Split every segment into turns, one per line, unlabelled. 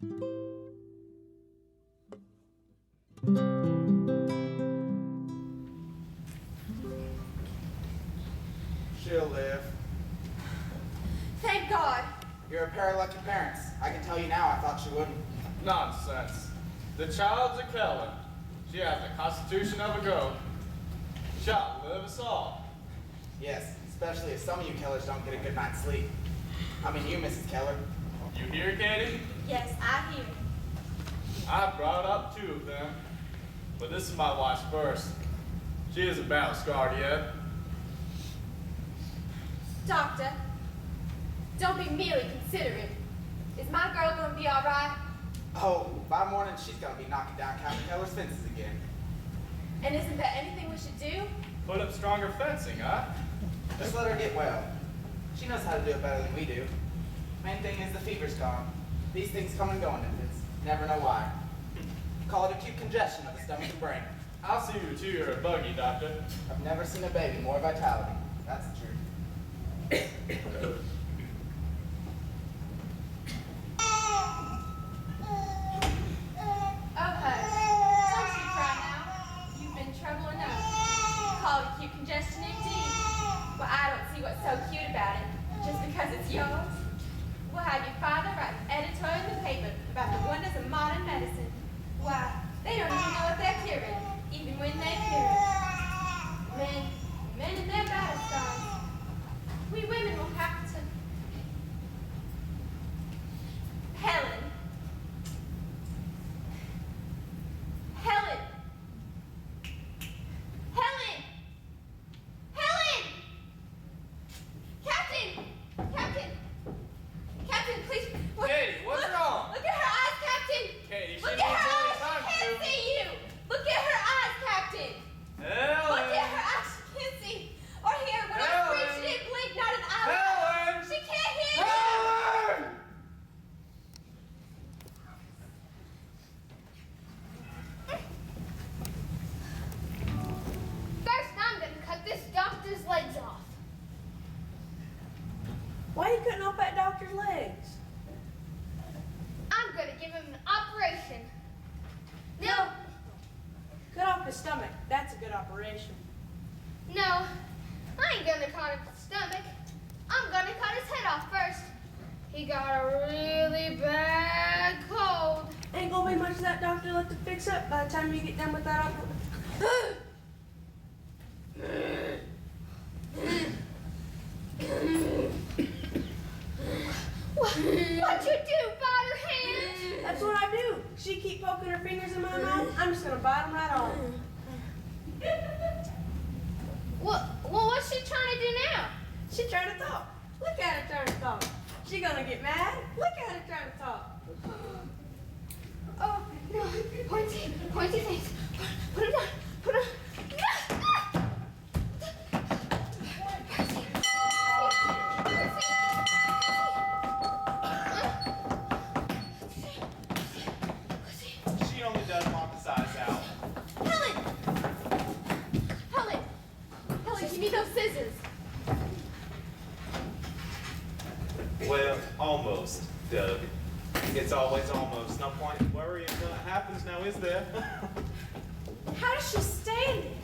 She'll live.
Thank God.
You're a pair of lucky parents. I can tell you now, I thought she wouldn't.
Nonsense. The child's a Keller. She has the constitution of a goat. She'll live us all.
Yes, especially if some of you Kellers don't get a good night's sleep. I mean you, Mrs. Keller.
You hear, Katie?
Yes, I hear.
I brought up 2 of them. But this is my wife's first. She isn't battle scarred yet.
Doctor, don't be merely considerate. Is my girl going to be all right?
Oh, by morning she's gonna be knocking down Captain Keller's fences again.
And isn't there anything we should do?
Put up stronger fencing, huh?
Just let her get well. She knows how to do it better than we do. Main thing is the fever's gone. These things come and go in infants. Never know why. Call it acute congestion of the stomach and brain.
I'll see you to your buggy, Doctor.
I've never seen a baby more vitality. That's the truth.
Oh, hush. Don't you cry now. You've been trouble enough. Call it acute congestion indeed. Well, I don't see what's so cute about it. Just because it's yours. We'll have your father write an editorial in the paper about the wonders of modern medicine. Why, they don't even know what they're curing, even when they cure it. Men and their battle scars. We women will have to... Helen. Helen! Helen! Helen! Captain! Captain! Captain, please.
Katie, what's wrong?
Look at her eyes, Captain!
Katie, she
Look
needs
at her eyes!
time
She can't
to.
see you! Look at her eyes, Captain!
Helen!
Look at her eyes! She can't see. Or hear. When I
Helen!
scream, she didn't blink, not an eyelash.
Helen!
She can't hear you!
Helen!
First, I'm gonna cut this doctor's legs off.
Why are you cutting off that doctor's legs?
I'm gonna give him an operation. No,
Cut off his stomach. That's a good operation.
no, I ain't gonna cut his stomach. I'm gonna cut his head off first. He got a really bad cold.
Ain't gonna be much of that doctor left to fix up by the time you get done with that operation.
What'd you do, bite her hand?
That's what I do. She keep poking her fingers in my mouth. I'm just gonna bite them right off.
What's she trying to do now?
She trying to talk. Look at her trying to talk. She gonna get mad. Look at her trying to talk.
Oh, no, pointy things. Put it on, put it on.
She only does want the size out.
Helen, give me those scissors.
Well, almost, Doug. It's always almost. No point in worrying until it happens now, is there?
How does she stand it?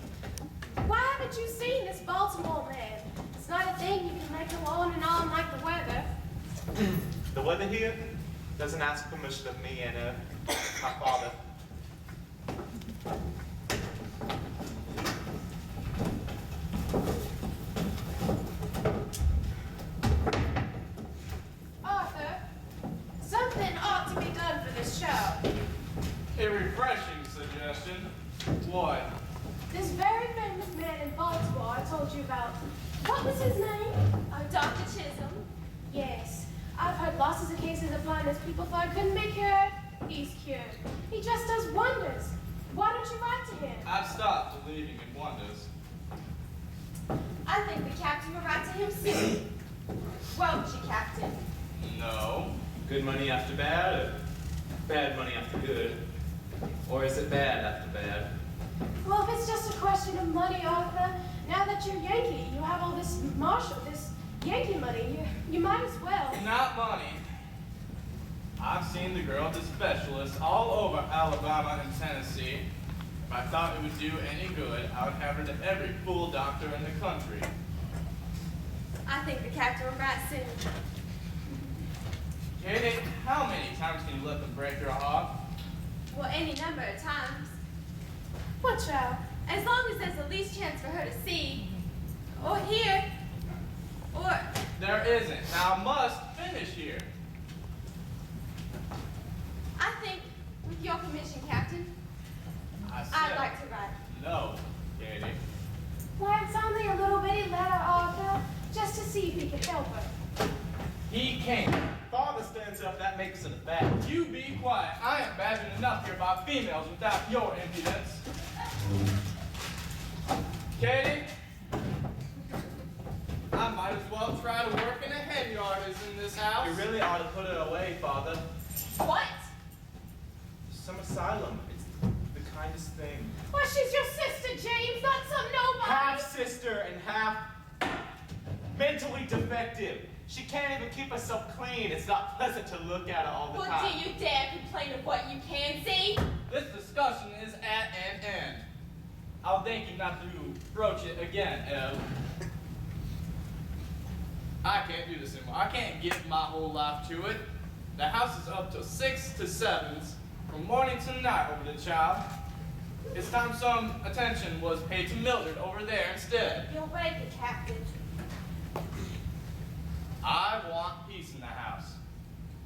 Why haven't you seen this Baltimore man? It's not a thing you can make go on and on like the weather.
The weather here doesn't ask permission of me and my father.
Arthur, something ought to be done for this show.
A refreshing suggestion. What?
This very famous man in Baltimore I told you about. What was his name?
Dr. Chisholm.
Yes. I've heard lots of cases of blindness people thought couldn't be cured. He's cured. He just does wonders. Why don't you write to him?
I've stopped believing in wonders.
I think the captain will write to him soon. Won't you, Captain?
No.
Good money after bad, or bad money after good? Or is it bad after bad?
Well, if it's just a question of money, Arthur, now that you're Yankee, you have all this Yankee money, you might as well.
Not money. I've seen the girl to specialists all over Alabama and Tennessee. If I thought it would do any good, I would have her to every fool doctor in the country.
I think the captain will write soon.
Katie, how many times can you let them break your heart?
Well, any number of times.
What child?
As long as there's the least chance for her to see, or hear, or...
There isn't. Now I must finish here.
I think, with your permission, Captain,
I said
I'd like to write.
no, Katie.
Why, it's only a little bitty letter, Arthur, just to see if he can help her.
He can't.
Father stands up, that makes it a fact.
You be quiet. I am badgered enough here by females without your impudence. Katie? I might as well try to work in a hen yard as in this house.
You really ought to put it away, Father.
What?
Some asylum. It's the kindest thing.
Why, she's your sister, James, not some nobody.
Half sister and half mentally defective. She can't even keep herself clean. It's not pleasant to look at her all the
Well,
time.
do you dare complain of what you can see?
This discussion is at an end. I'll thank you not to broach it again, Ev. I can't do this anymore. I can't give my whole life to it. The house is up to 6 to 7s from morning to night over the child. It's time some attention was paid to Mildred over there instead.
You'll wake the captain.
I want peace in the house.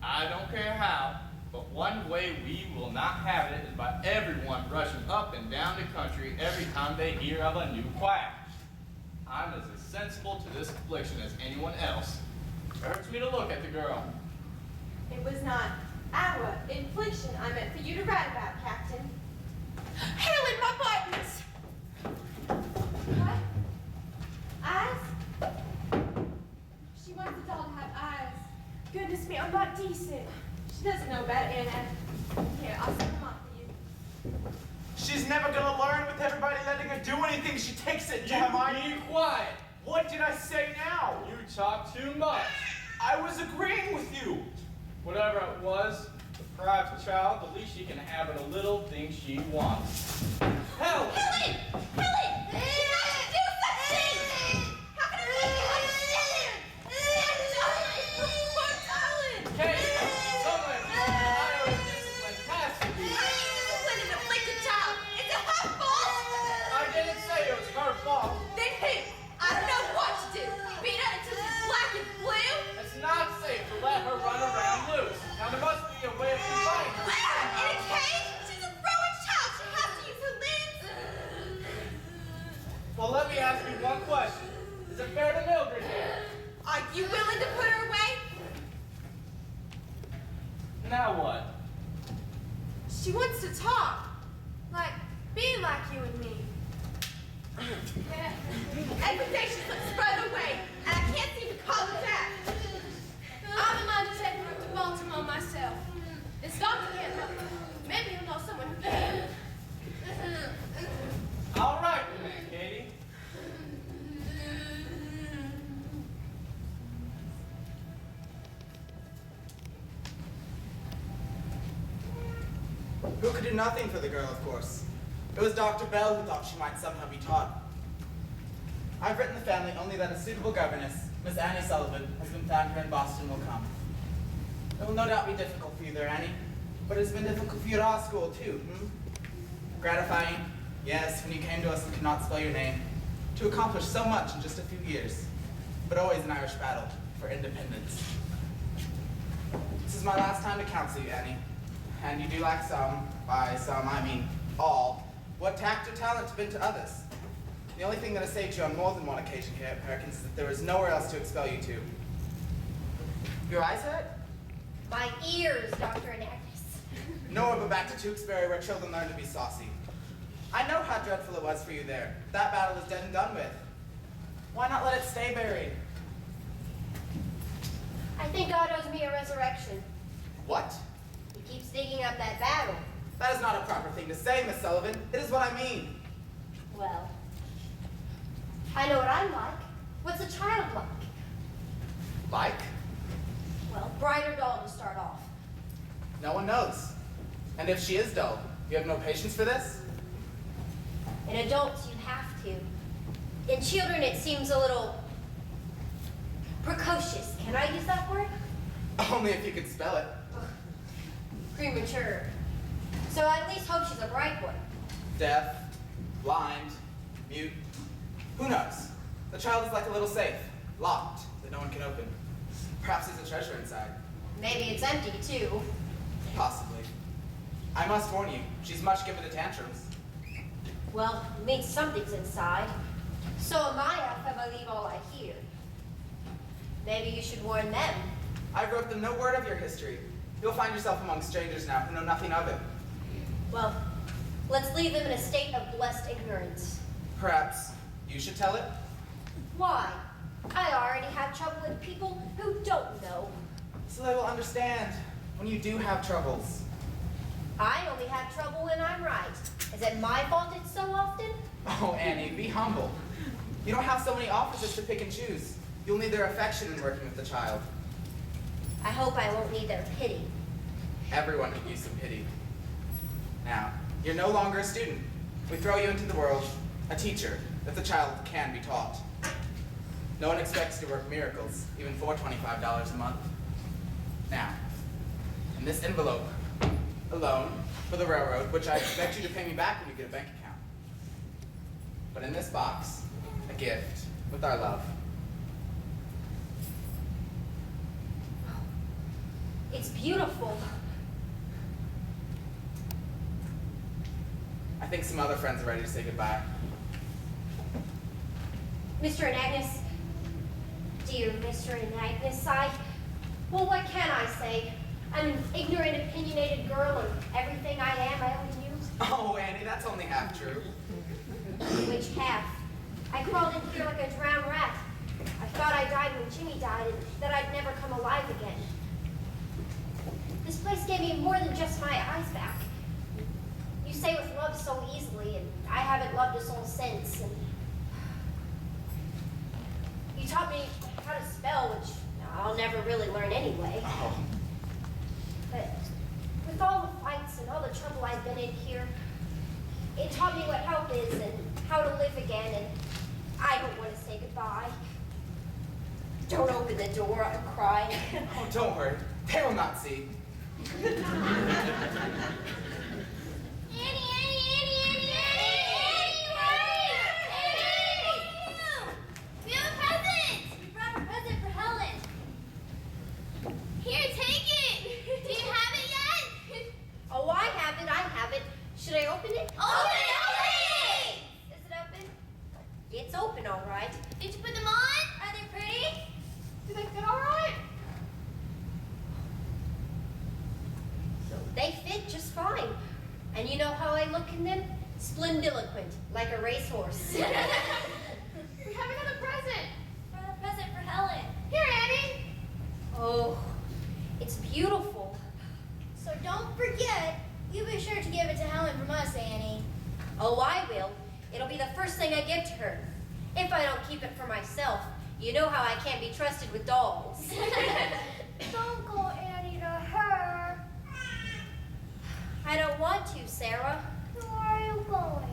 I don't care how, but one way we will not have it is by everyone rushing up and down the country every time they hear of a new quack. I'm as sensible to this affliction as anyone else. It hurts me to look at the girl.
It was not our infliction I meant for you to write about, Captain.
Hell in my buttons!
What? Eyes? She wants the doll to have eyes.
Goodness me, I'm not decent.
She doesn't know about Anna. Here, I'll set them up for you.
She's never gonna learn with everybody letting her do anything. She takes it into her mind.
You be quiet.
What did I say now?
You talk too much.
I was agreeing with you.
Whatever it was, deprive the child, the least she can have are the little things she wants. Hell!
Hilly! Hilly! You're not to do such things! How can I make you understand? Poor darling!
Kate, someone, I discipline has to be.
Discipline an afflicted child. It's a her fault.
I didn't say it was her fault.
Then who? I don't know what to do. Beat her until she's black and blue?
It's not safe to let her run around loose. Now there must be a way of confining her.
Where? In a cage? She's a growing child. She has to use her limbs.
Well, let me ask you one question. Is it fair to Mildred here?
Are you willing to put her away?
Now what?
She wants to talk. Be like you and me. Every day she looks further away, and I can't seem to call her back.
I'm in line to take her up to Baltimore myself. This doctor can't help her. Maybe he'll know someone who can.
All right, then, Katie.
Who could do nothing for the girl, of course. It was Dr. Bell who thought she might somehow be taught. I've written the family only that a suitable governess, Miss Annie Sullivan, has been found here in Boston will come. It will no doubt be difficult for you there, Annie, but it has been difficult for you at our school, too, Gratifying, yes, when you came to us and could not spell your name, to accomplish so much in just a few years, but always an Irish battle for independence. This is my last time to counsel you, Annie, and you do like some, by some I mean all, what tact or talent have been to others. The only thing that has saved you on more than one occasion here at Perkins is that there is nowhere else to expel you to. Your eyes hurt?
My ears, Dr. Anagnis.
Nowhere but back to Tewksbury where children learn to be saucy. I know how dreadful it was for you there. That battle is dead and done with. Why not let it stay buried?
I think God owes me a resurrection.
What?
He keeps digging up that battle.
That is not a proper thing to say, Miss Sullivan. It is what I mean.
Well, I know what I'm like. What's a child like?
Like?
Well, brighter doll to start off.
No one knows. And if she is dull, you have no patience for this?
In adults, you have to. In children, it seems a little precocious. Can I use that word?
Only if you could spell it.
Premature. So I at least hope she's a bright one.
Deaf, blind, mute. Who knows? The child is like a little safe, locked, that no one can open. Perhaps there's a treasure inside.
Maybe it's empty, too.
Possibly. I must warn you, she's much given to tantrums.
Well, it means something's inside. So am I if I believe all I hear. Maybe you should warn them.
I wrote them no word of your history. You'll find yourself among strangers now who know nothing of it.
Well, let's leave them in a state of blessed ignorance.
Perhaps you should tell it?
Why? I already have trouble with people who don't know.
So they will understand when you do have troubles.
I only have trouble when I'm right. Is it my fault it's so often?
Oh, Annie, be humble. You don't have so many officers to pick and choose. You'll need their affection in working with the child.
I hope I won't need their pity.
Everyone could use some pity. Now, you're no longer a student. We throw you into the world, a teacher, that the child can be taught. No one expects you to work miracles, even for $25 a month. Now, in this envelope, a loan for the railroad, which I expect you to pay me back when you get a bank account. But in this box, a gift with our love.
It's beautiful.
I think some other friends are ready to say goodbye.
Mr. and Agnes, dear Mr. and Agnes, well, what can I say? I'm an ignorant, opinionated girl, and everything I am, I owe you.
Oh, Annie, that's only half true.
Which half? I crawled in here like a drowned rat. I thought I died when Jimmy died, and that I'd never come alive again. This place gave me more than just my eyes back. You say with love so easily, and I haven't loved a soul since. And you taught me how to spell, which I'll never really learn anyway.
Oh.
But with all the fights and all the trouble I've been in here, it taught me what help is and how to live again, and I don't want to say goodbye. Don't open the door, I'm crying.
Oh, don't worry. They will not see.
Annie! We have a present! We brought a present for Helen. Here, take it! Do you have it yet?
Oh, I have it. Should I open it?
Open it!
Is it open? It's open, all right.
Did you put them on? Are they pretty?
Do they fit all right? They fit just fine. And you know how I look in them? Splendiloquent, like a racehorse.
We have another present. A present for Helen. Here, Annie.
Oh, it's beautiful.
So don't forget, you be sure to give it to Helen from us, Annie.
Oh, I will. It'll be the first thing I give to her. If I don't keep it for myself, you know how I can't be trusted with dolls.
Don't go, Annie, to her.
I don't want to, Sarah.
Where are you going?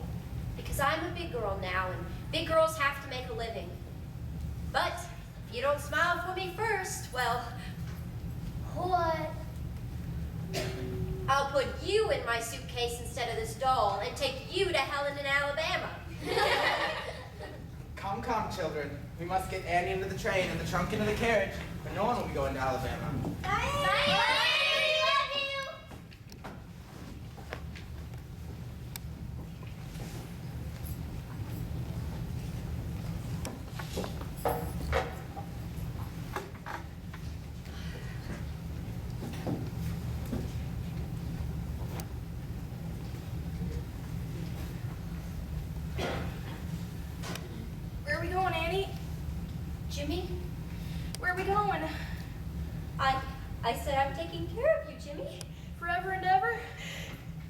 Because I'm a big girl now, and big girls have to make a living. But if you don't smile for me first, well,
What?
I'll put you in my suitcase instead of this doll and take you to Helen in Alabama.
Come, come, children. We must get Annie into the train and the trunk into the carriage, or no one will be going to Alabama.
Bye. Bye. Love you.
Where are we going, Annie?
Jimmy,
Where are we going?
I said I'm taking care of you, Jimmy.
Forever and ever?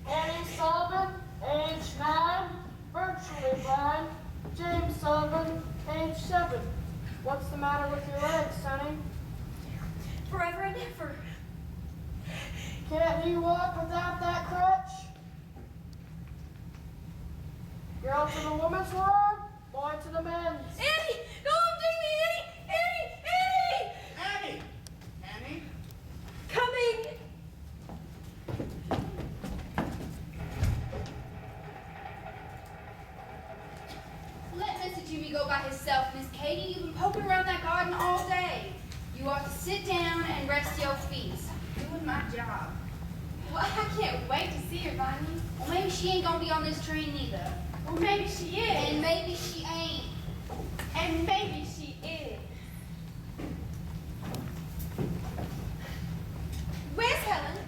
Annie Sullivan, age 9, virtually blind. James Sullivan, age 7. What's the matter with your legs, Sonny?
Forever and ever.
Can't he walk without that crutch? Girl to the woman's room, boy to the men's.
Annie! Don't take me, Annie! Annie! Annie!
Annie! Annie?
Coming!
Let Mr. Jimmy go by himself, Miss Katie. You've been poking around that garden all day. You ought to sit down and rest your feet. I'm doing my job.
Well, I can't wait to see her, Bonnie.
Well, maybe she ain't gonna be on this train neither.
Or maybe she is.
And maybe she ain't.
And maybe she is. Where's Helen?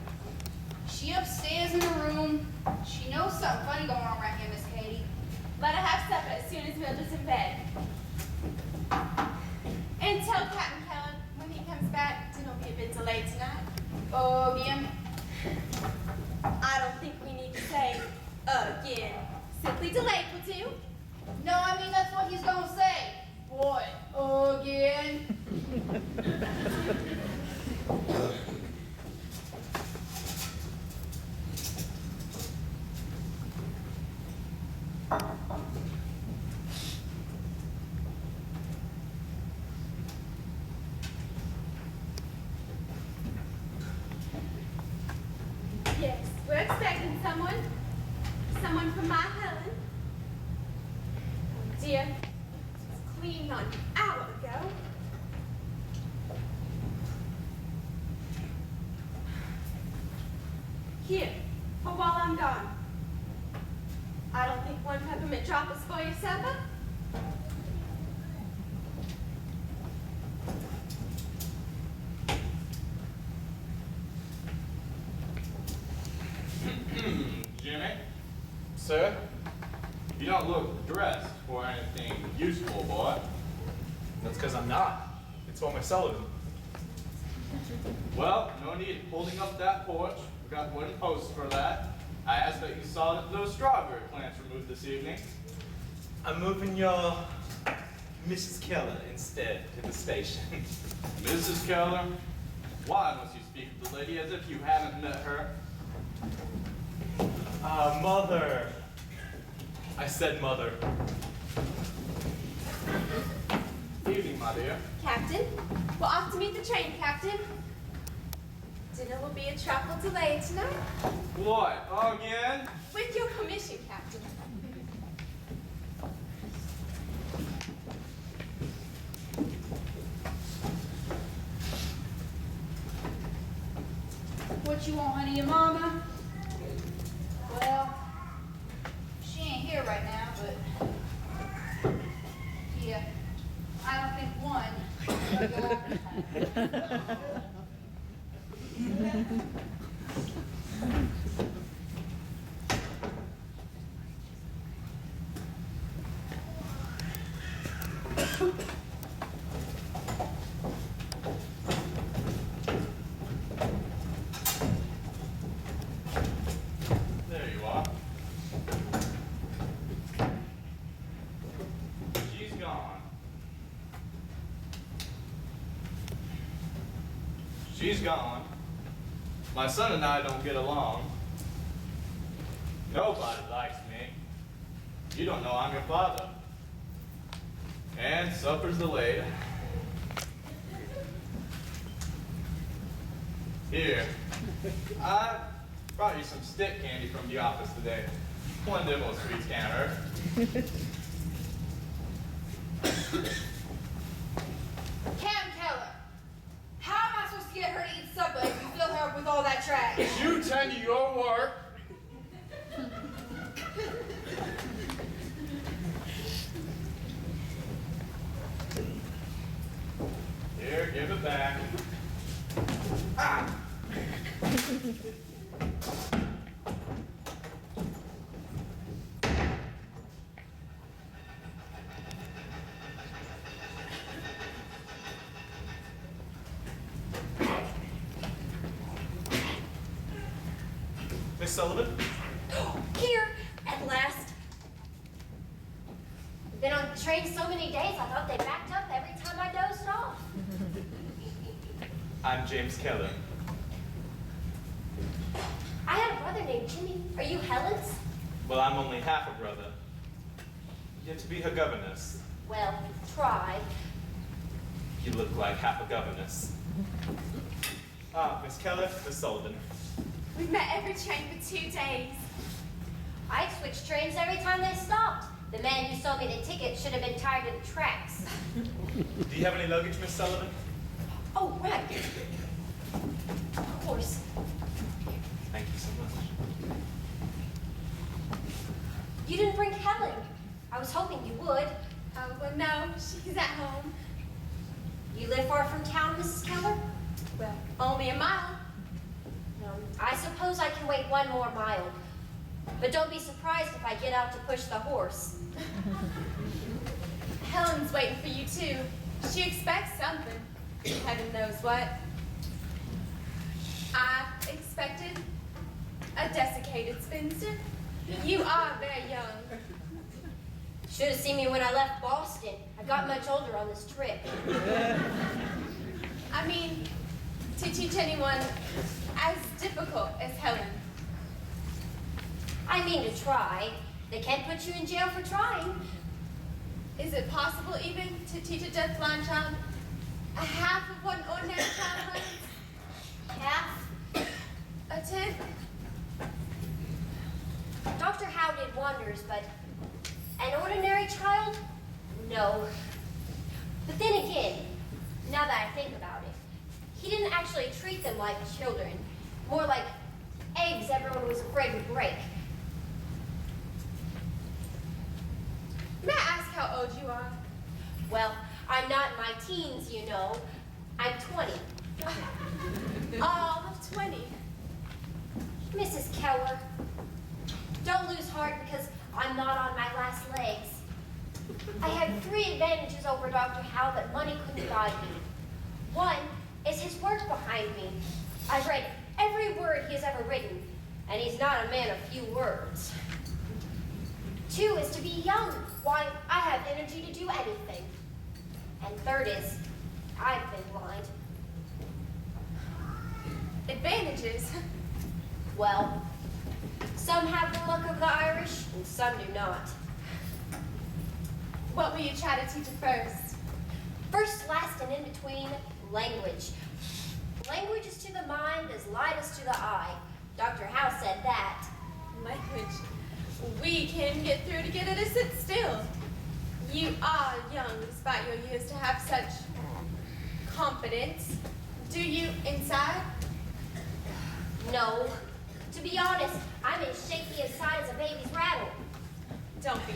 She upstairs in the room. She knows something funny going on right here, Miss Katie.
Let her have supper as soon as Mildred's in bed. And tell Captain Helen when he comes back, dinner'll be a bit delayed tonight.
Oh, bien.
I don't think we need to say again. Simply delayed will do.
No, I mean, that's what he's gonna say. Boy, again.
Yes, we're expecting someone. Someone from my Helen. Oh dear, it was cleaning on an hour ago. Here, for while I'm gone. I don't think one peppermint drop is for your supper.
Jimmy? Sir? You don't look dressed for anything useful, boy.
That's because I'm not. It's for my Sullivan.
Well, no need holding up that porch. We got wooden posts for that. I asked that you saw those strawberry plants removed this evening.
I'm moving your Mrs. Keller instead to the station.
Mrs. Keller? Why must you speak of the lady as if you haven't met her?
Mother. I said mother.
Evening, my dear.
Captain, we're off to meet the train, Captain. Dinner will be a trifle delayed tonight.
What, again?
With your permission, Captain.
What you want, honey, your mama? Well, she ain't here right now, but yeah, I don't think one will go after
There you are. She's gone. She's gone. My son and I don't get along. Nobody likes me. You don't know I'm your father. And supper's delayed. Here, I brought you some stick candy from the office today. One demo sweets can't hurt.
Captain Keller, how am I supposed to get her to eat supper if you fill her up with all that trash?
You tend to your work. Here, give it back. Ah!
Miss Sullivan?
Here, at last. Been on the train so many days, I thought they backed up every time I dozed off.
I'm James Keller.
I had a brother named Jimmy. Are you Helen's?
Well, I'm only half a brother. You're to be her governess.
Well, try.
You look like half a governess. Ah, Miss Keller, Miss Sullivan.
We've met every train for 2 days.
I switched trains every time they stopped. The man who sold me the ticket should have been tied to the tracks.
Do you have any luggage, Miss Sullivan?
Oh, right. Of course.
Thank you so much.
You didn't bring Helen. I was hoping you would.
Oh, well, no, she's at home.
You live far from town, Mrs. Keller?
Well, only a mile.
I suppose I can wait 1 more mile. But don't be surprised if I get out to push the horse.
Helen's waiting for you, too. She expects something. Heaven knows what. I expected a desiccated spinster. You are very young.
Should have seen me when I left Boston. I got much older on this trip.
I mean, to teach anyone as difficult as Helen.
I mean to try. They can't put you in jail for trying.
Is it possible even to teach a deafblind child a half of what an ordinary child learns?
Half?
A tenth?
Dr. Howe did wonders, but an ordinary child? No. But then again, now that I think about it, he didn't actually treat them like children. More like eggs everyone was afraid would break.
May I ask how old you are?
Well, I'm not in my teens, you know. I'm 20.
All of 20.
Mrs. Keller, don't lose heart because I'm not on my last legs. I had 3 advantages over Dr. Howe that money couldn't buy me. One is his work behind me. I've read every word he has ever written, and he's not a man of few words. 2 is to be young. Why, I have energy to do anything. And 3rd is, I've been blind.
Advantages?
Well, some have the look of the Irish, and some do not.
What will you try to teach her first?
First, last, and in between, language. Language is to the mind as light is to the eye. Dr. Howe said that.
Language. We can get through to get her to sit still. You are young, despite your years, to have such confidence. Do you inside?
No. To be honest, I'm as shaky inside as a baby's rattle.
Don't be.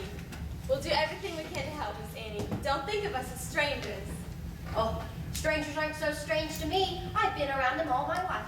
We'll do everything we can to help, Miss Annie. Don't think of us as strangers.
Oh, strangers aren't so strange to me. I've been around them all my life.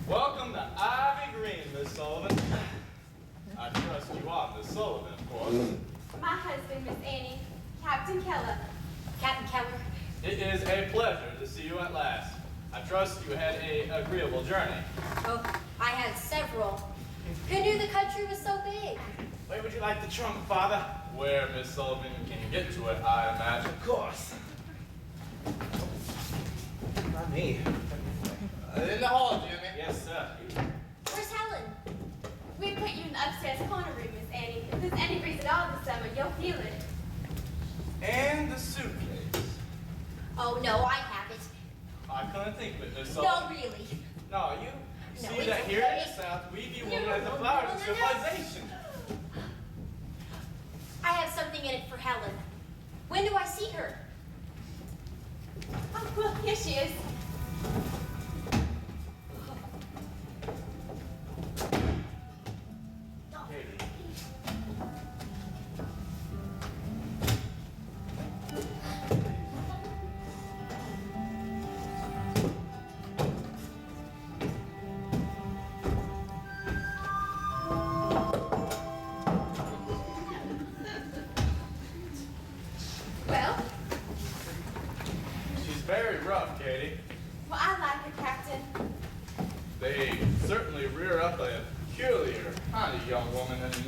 Welcome to Ivy Green, Miss Sullivan. I trust you are Miss Sullivan, of course.
My husband, Miss Annie, Captain Keller.
Captain Keller,
It is a pleasure to see you at last. I trust you had an agreeable journey.
oh, I had several. Who knew the country was so big?
Where would you like the trunk, Father?
Where Miss Sullivan can get to it, I imagine.
Of course. Not me. In the hall, Jimmy.
Yes, sir.
Where's Helen?
We put you in the upstairs corner room, Miss Annie. If there's any breeze at all this summer, you'll feel it.
And the suitcase.
Oh, no, I have it.
I couldn't think of it, Miss
No,
Sullivan.
really.
No, you
No,
see
it's
that here in
okay.
the South, we view
No,
women as the
no,
flowers
no,
of
no, no.
civilization.
I have something in it for Helen. When do I see her?
Oh, well, here she is.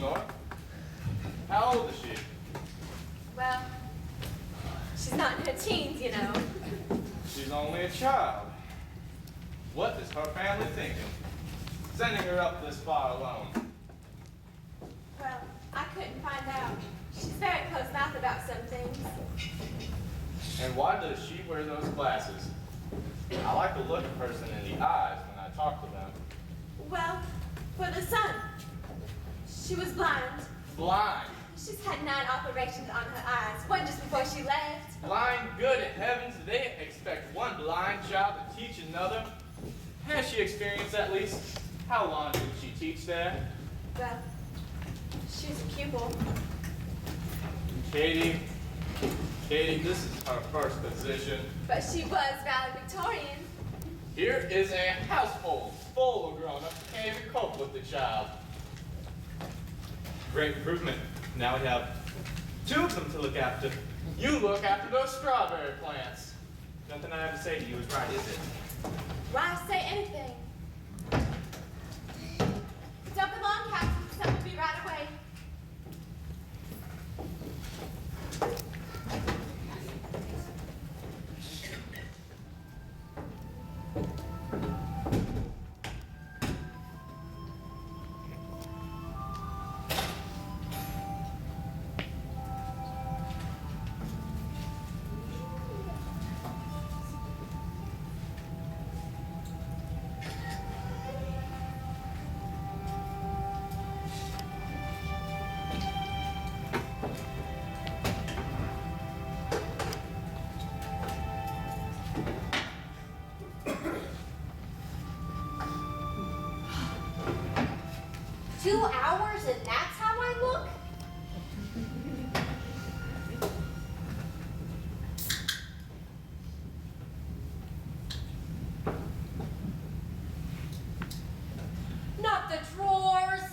Lenore. How old is she?
Well, she's not in her teens, you know.
She's only a child. What is her family thinking? Sending her up this far alone.
Well, I couldn't find out. She's very close-mouthed about some things.
And why does she wear those glasses? I like to look a person in the eyes when I talk to them.
Well, for the sun. She was blind.
Blind.
She's had 9 operations on her eyes, one just before she left.
Blind, good heavens, they expect one blind child to teach another. Has she experienced at least? How long did she teach there?
Well, she was a pupil.
Katie, this is her first position.
But she was valedictorian.
Here is a household full of grown-ups who can't even cope with the child.
Great improvement. Now we have 2 of them to look after.
You look after those strawberry plants.
Nothing I have to say to you is right, is it?
Why say anything? Jump along, Captain. Some will be right away.
And that's how I look? Not the drawers.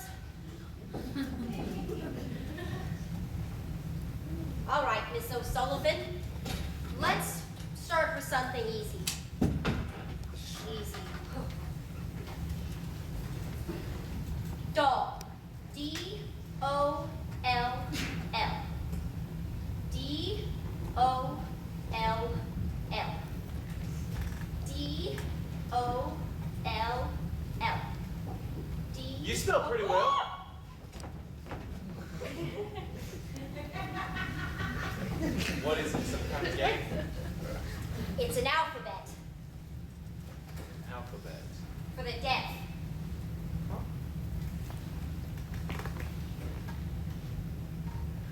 All right, Miss O'Sullivan. Let's start with something easy. Easy. Dog. D-O-L-L. D-O-L-L. D-O-L-L. D.
You spell pretty well. What is it, some kind of game?
It's an alphabet
Alphabet.
for the deaf.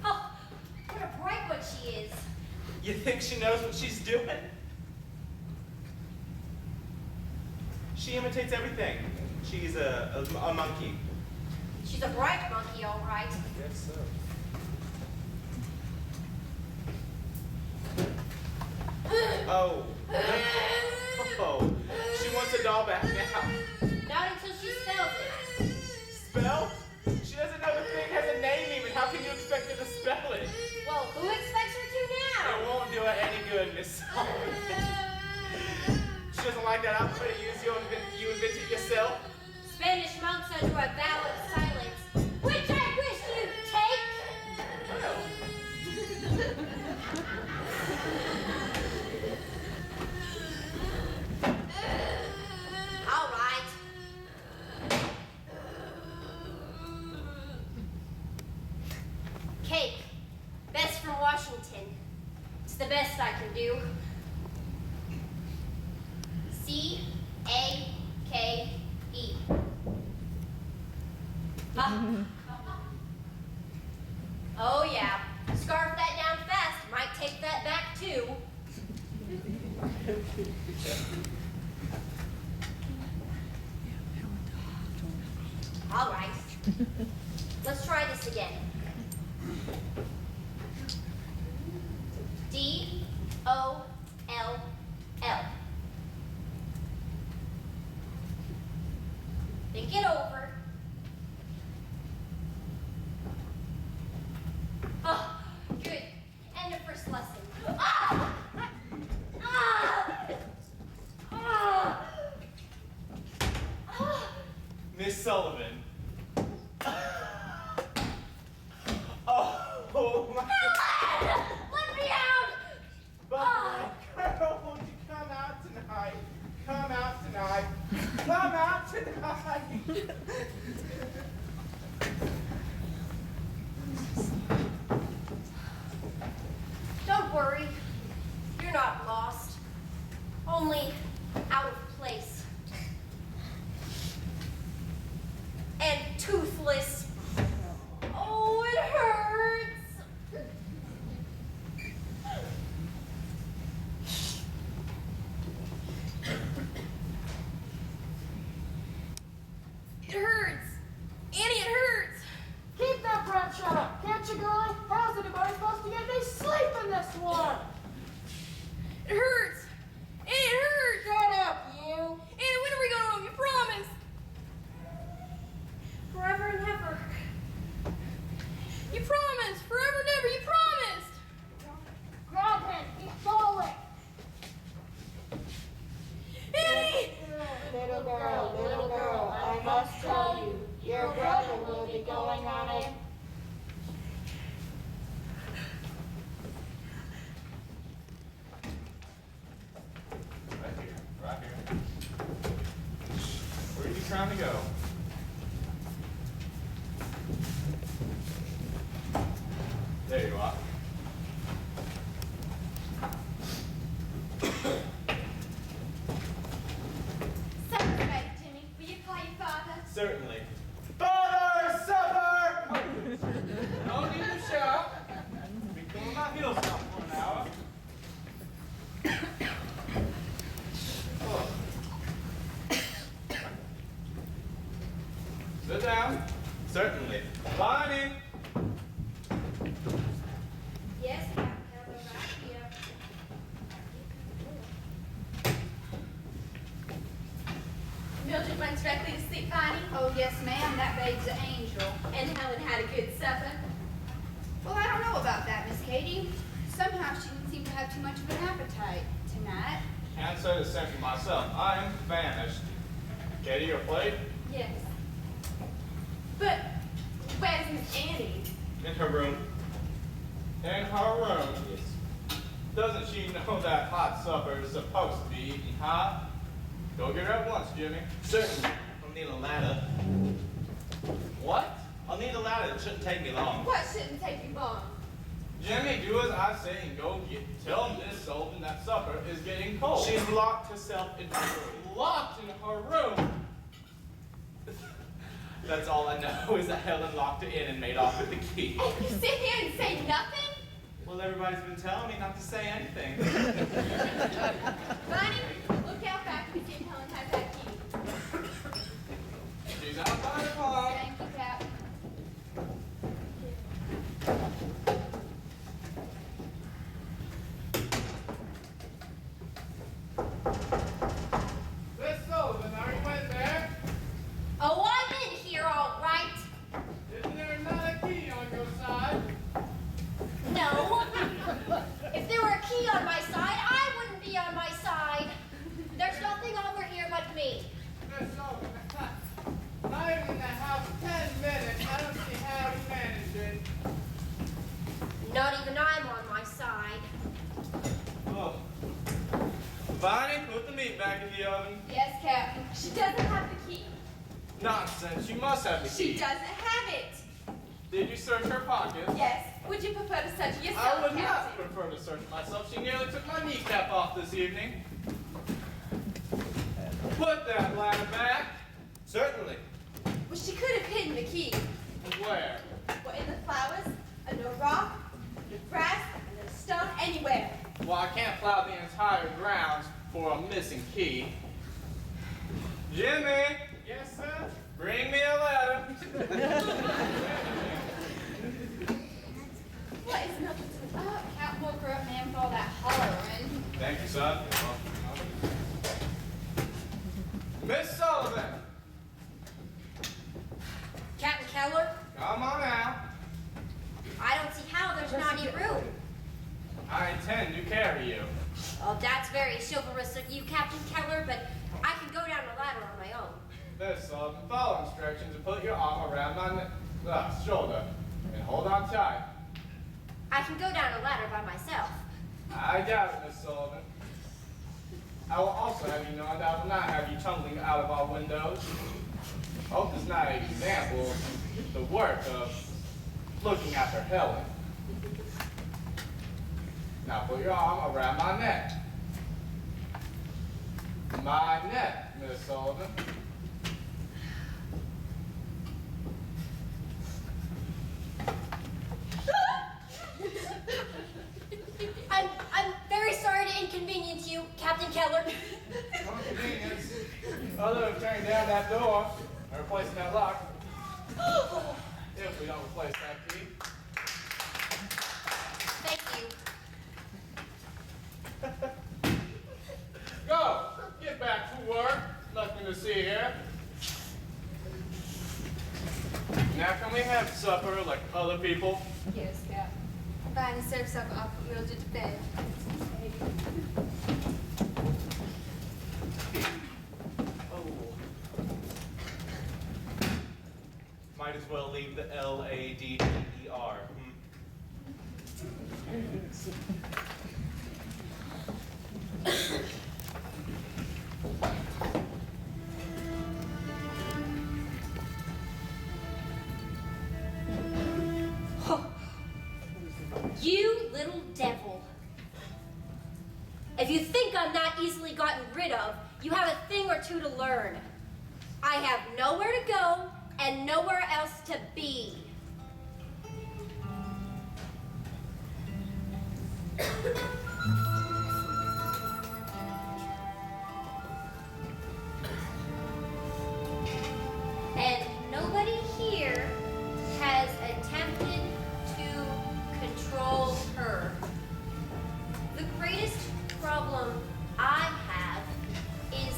Oh, what a bright one she is.
You think she knows what she's doing? She imitates everything. She's a monkey.
She's a bright monkey, all right.
Yes, so. Oh. Oh. She wants a doll back now.
Not until she spells it.
Spell? She doesn't know the thing has a name even. How can you expect her to spell it?
Well, who expects her to
It
now?
won't do her any good, Miss Sullivan. She doesn't like that alphabet you invented yourself.
Spanish monks under a vow of silence, which I wish you'd take. All right. Cake. Best from Washington. It's the best I can do. C-A-K-E. Oh yeah. Scarf that down fast. Might take that back too. All right. Let's try this again. D-O-L-L. Think it over. Oh, good. End of first lesson. Ah! Ah! Ah! Ah!
Miss Sullivan.
shut up, can't you, girlie? How's anybody supposed to get any sleep in this one?
It hurts. It hurts.
Shut up, you.
And when are we going home? You promise.
Forever and ever.
You promised. Forever and ever. You promised.
Grab him, he's falling.
Annie!
Little girl, I must tell you, your brother will be going on a...
Right here. Where are you trying to go? There you are.
Supper's ready, Jimmy. Will you call your father?
Certainly.
Father, supper! No need to shout. Be cooling my heels off for an hour. Oh. Sit down.
Certainly.
Bonnie!
Yes, Captain Keller, right here.
Mildred went directly to sleep, Bonnie.
Oh, yes, ma'am, that babe's an angel.
And Helen had a good supper.
Well, I don't know about that, Miss Katie. Somehow she didn't seem to have too much of an appetite tonight.
Can't say the same for myself. I am famished. Katie, your plate?
Yes. But where's Miss Annie?
In her room.
In her room.
Yes.
Doesn't she know that hot supper is supposed to be eaten hot? Go get her at once, Jimmy.
Certainly. I'll need a ladder.
What?
I'll need a ladder. It shouldn't take me long.
What shouldn't take you long?
Jimmy, do as I say and go tell Miss Sullivan that supper is getting cold.
She's locked herself in her room.
locked in her room.
That's all I know is that Helen locked her in and made off with the key.
And you sit here and say nothing?
Well, everybody's been telling me not to say anything.
Bonnie, look out back and see if Helen has that key.
She's out by the clock.
Thank you, Cap.
Miss Sullivan, are you in there?
Oh, I'm in here, all right.
Isn't there not a key on your side?
No. If there were a key on my side, I wouldn't be on my side. There's nothing over here but me.
Miss Sullivan, not even in the house 10 minutes. I don't see how you managed it.
Not even I'm on my side.
Oh. Bonnie, put the meat back in the oven.
Yes, Captain.
She doesn't have the key.
Nonsense, you must have the
She
key.
doesn't have it.
Did you search her pockets?
Yes. Would you prefer to search
I
yourself,
would not
Captain?
prefer to search myself. She nearly took my kneecap off this evening. Put that ladder back.
Certainly.
Well, she could have hidden the key.
Where?
Well, in the flowers, under a rock, under grass, under a stone, anywhere.
Well, I can't plow the entire grounds for a missing key. Jimmy! Yes, sir? Bring me a ladder.
What is Milton?
Oh, Cap woke her up, ma'am, with all that hollering.
Thank you, son. Miss Sullivan,
Captain Keller,
come on out.
I don't see how there's not any room.
I intend to carry you.
Oh, that's very chivalrous of you, Captain Keller, but I can go down the ladder on my own.
Miss Sullivan, follow instructions and put your arm around my shoulder and hold on tight.
I can go down a ladder by myself.
I doubt it, Miss Sullivan. I will also have you know that I will not have you tumbling out of our windows. Hope is not an example of the work of looking after Helen. Now put your arm around my neck. My neck, Miss Sullivan.
I'm very sorry to inconvenience you, Captain Keller.
No inconvenience. Other than turning down that door and replacing that lock. If we don't replace that key.
Thank you.
Go! Get back to work. Nothing to see here. Now can we have supper like other people?
Yes, Cap. Fine, serve supper. I'll put Mildred to bed.
Oh. Might as well leave the L-A-D-D-E-R.
You little devil. If you think I'm not easily gotten rid of, you have a thing or two to learn. I have nowhere to go and nowhere else to be. And nobody here has attempted to control her. The greatest problem I have is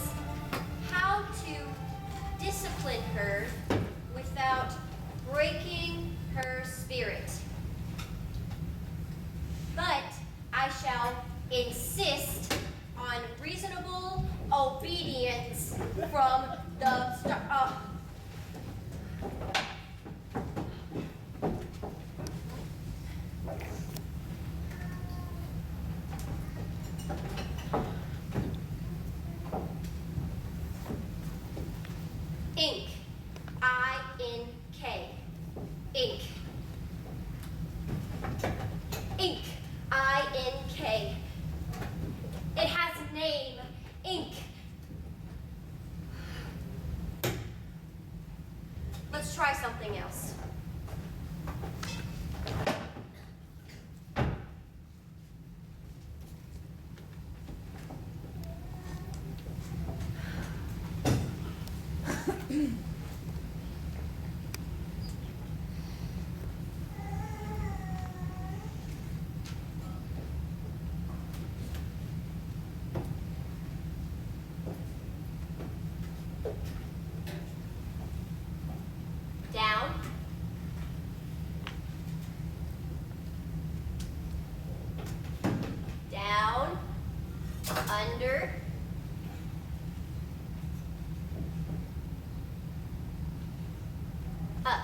how to discipline her without breaking her spirit. But I shall insist on reasonable obedience from the start. Ink. I-N-K. Ink. Ink. I-N-K. It has a name. Ink. Let's try something else. Down. Down. Under. Up.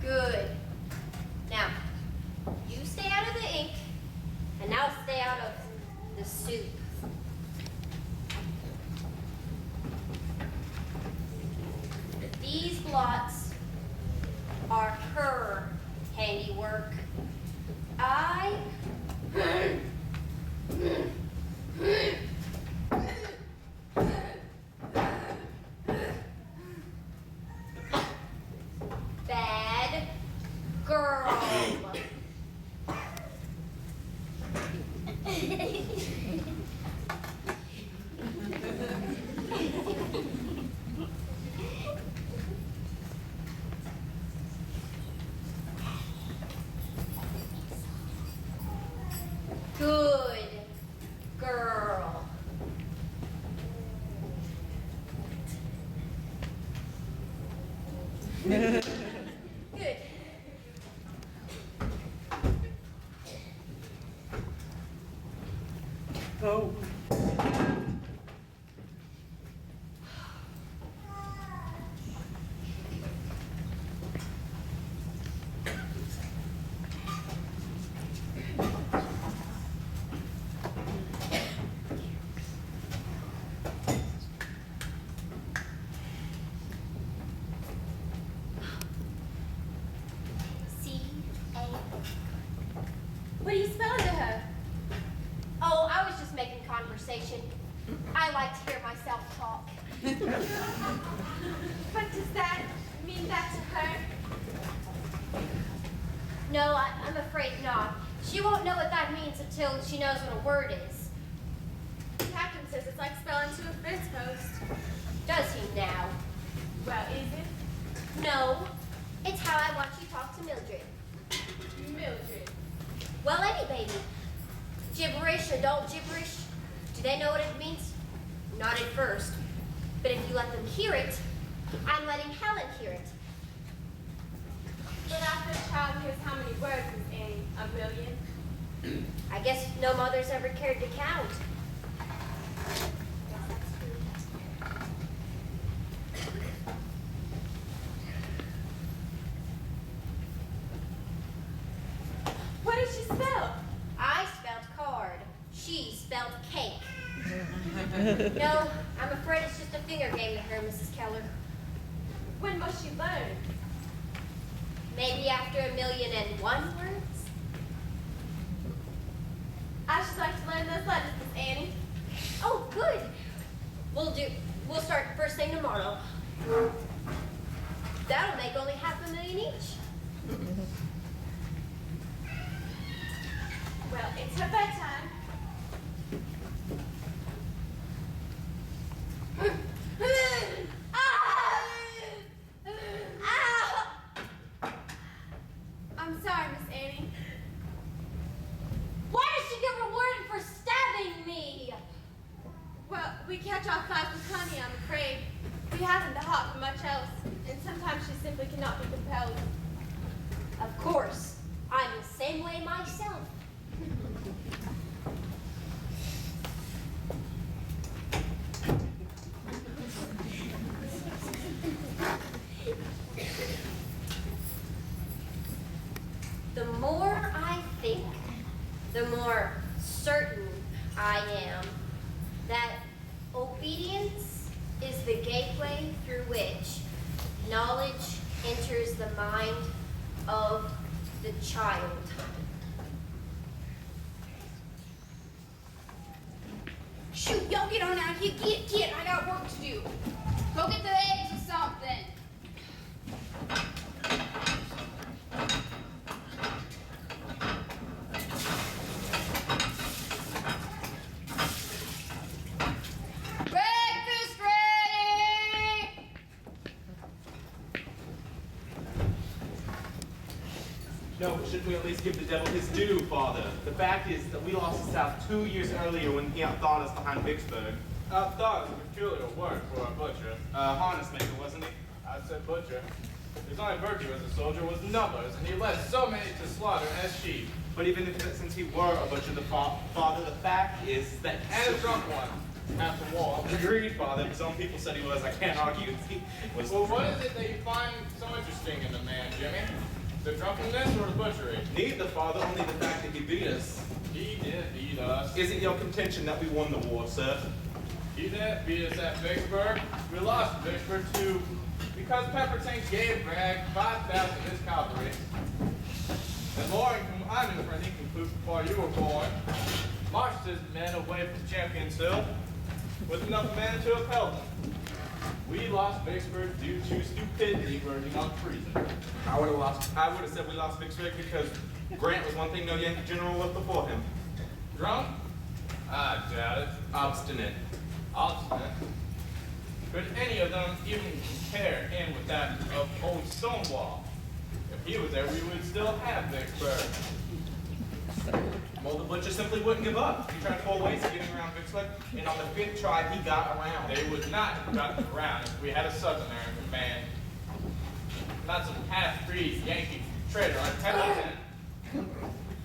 Good. Now, you stay out of the ink, and now stay out of the soup. These blots are her handiwork. I bad girl. Good girl. Good.
Oh.
C-A.
What are you spelling to her?
Oh, I was just making conversation. I like to hear myself talk.
But does that mean that to her?
No, I'm afraid not. She won't know what that means until she knows what a word is.
The captain says it's like spelling to a fence post.
Does he now?
Well, is it?
No. It's how I watch you talk to Mildred.
Mildred.
Well, any baby. Gibberish, adult gibberish. Do they know what it means? Not at first. But if you let them hear it, I'm letting Helen hear it.
But after a child hears how many words, Miss Annie? A million?
I guess no mother's ever cared to count.
What did she spell?
I spelled card. She spelled cake. No, I'm afraid it's just a finger game to her, Mrs. Keller.
When must she learn?
Maybe after 1,000,001 words?
I should like to learn those letters, Miss Annie.
Oh, good. We'll start first thing tomorrow. That'll make only 500,000 each.
Well, it's her bedtime. I'm sorry, Miss Annie.
Why does she get rewarded for stabbing me?
Well, we catch our flies with honey, I'm afraid. We haven't the heart for much else, and sometimes she simply cannot be compelled.
Of course. I'm the same way myself. The more I think, the more certain I am that obedience is the gateway through which knowledge enters the mind of the child.
Shoot, y'all get on out here. Get. I got work to do. Go get the eggs or something. Breakfast ready!
No, shouldn't we at least give the devil his due, Father? The fact is that we lost the South 2 years earlier when he outthought us behind Vicksburg.
Outthought is a peculiar word for a butcher.
Harness maker, wasn't he?
I said butcher. His only virtue as a soldier was numbers, and he led so many to slaughter as sheep.
But even if, since he were a butcher, Father, the fact is that...
And a drunk one, after war.
Agreed, Father. His own people said he was. I can't argue. He was...
Well, what is it that you find so interesting in the man, Jimmy? The drunkenness or the butchery?
Neither, Father, only the fact that he beat us.
He did beat us.
Is it your contention that we won the war, sir?
He didn't beat us at Vicksburg. We lost Vicksburg too, because Pemberton gave Bragg 5,000 of his cavalry. And Loring, whom I knew from Lincoln Poop before you were born, marched his men away from Champions Hill with enough men to repel them. We lost Vicksburg due to stupidity verging on treason.
I would have said we lost Vicksburg because Grant was one thing no Yankee general was before him.
Drunk? I doubt it.
Obstinate.
Obstinate. Could any of them even compare in with that of old Stonewall? If he was there, we would still have Vicksburg.
Well, the butcher simply wouldn't give up. He tried 4 ways of getting around Vicksburg, and on the 5th try, he got around.
They would not have gotten around if we had a Southerner in command. Not some half-breed Yankee traitor on Pemberton.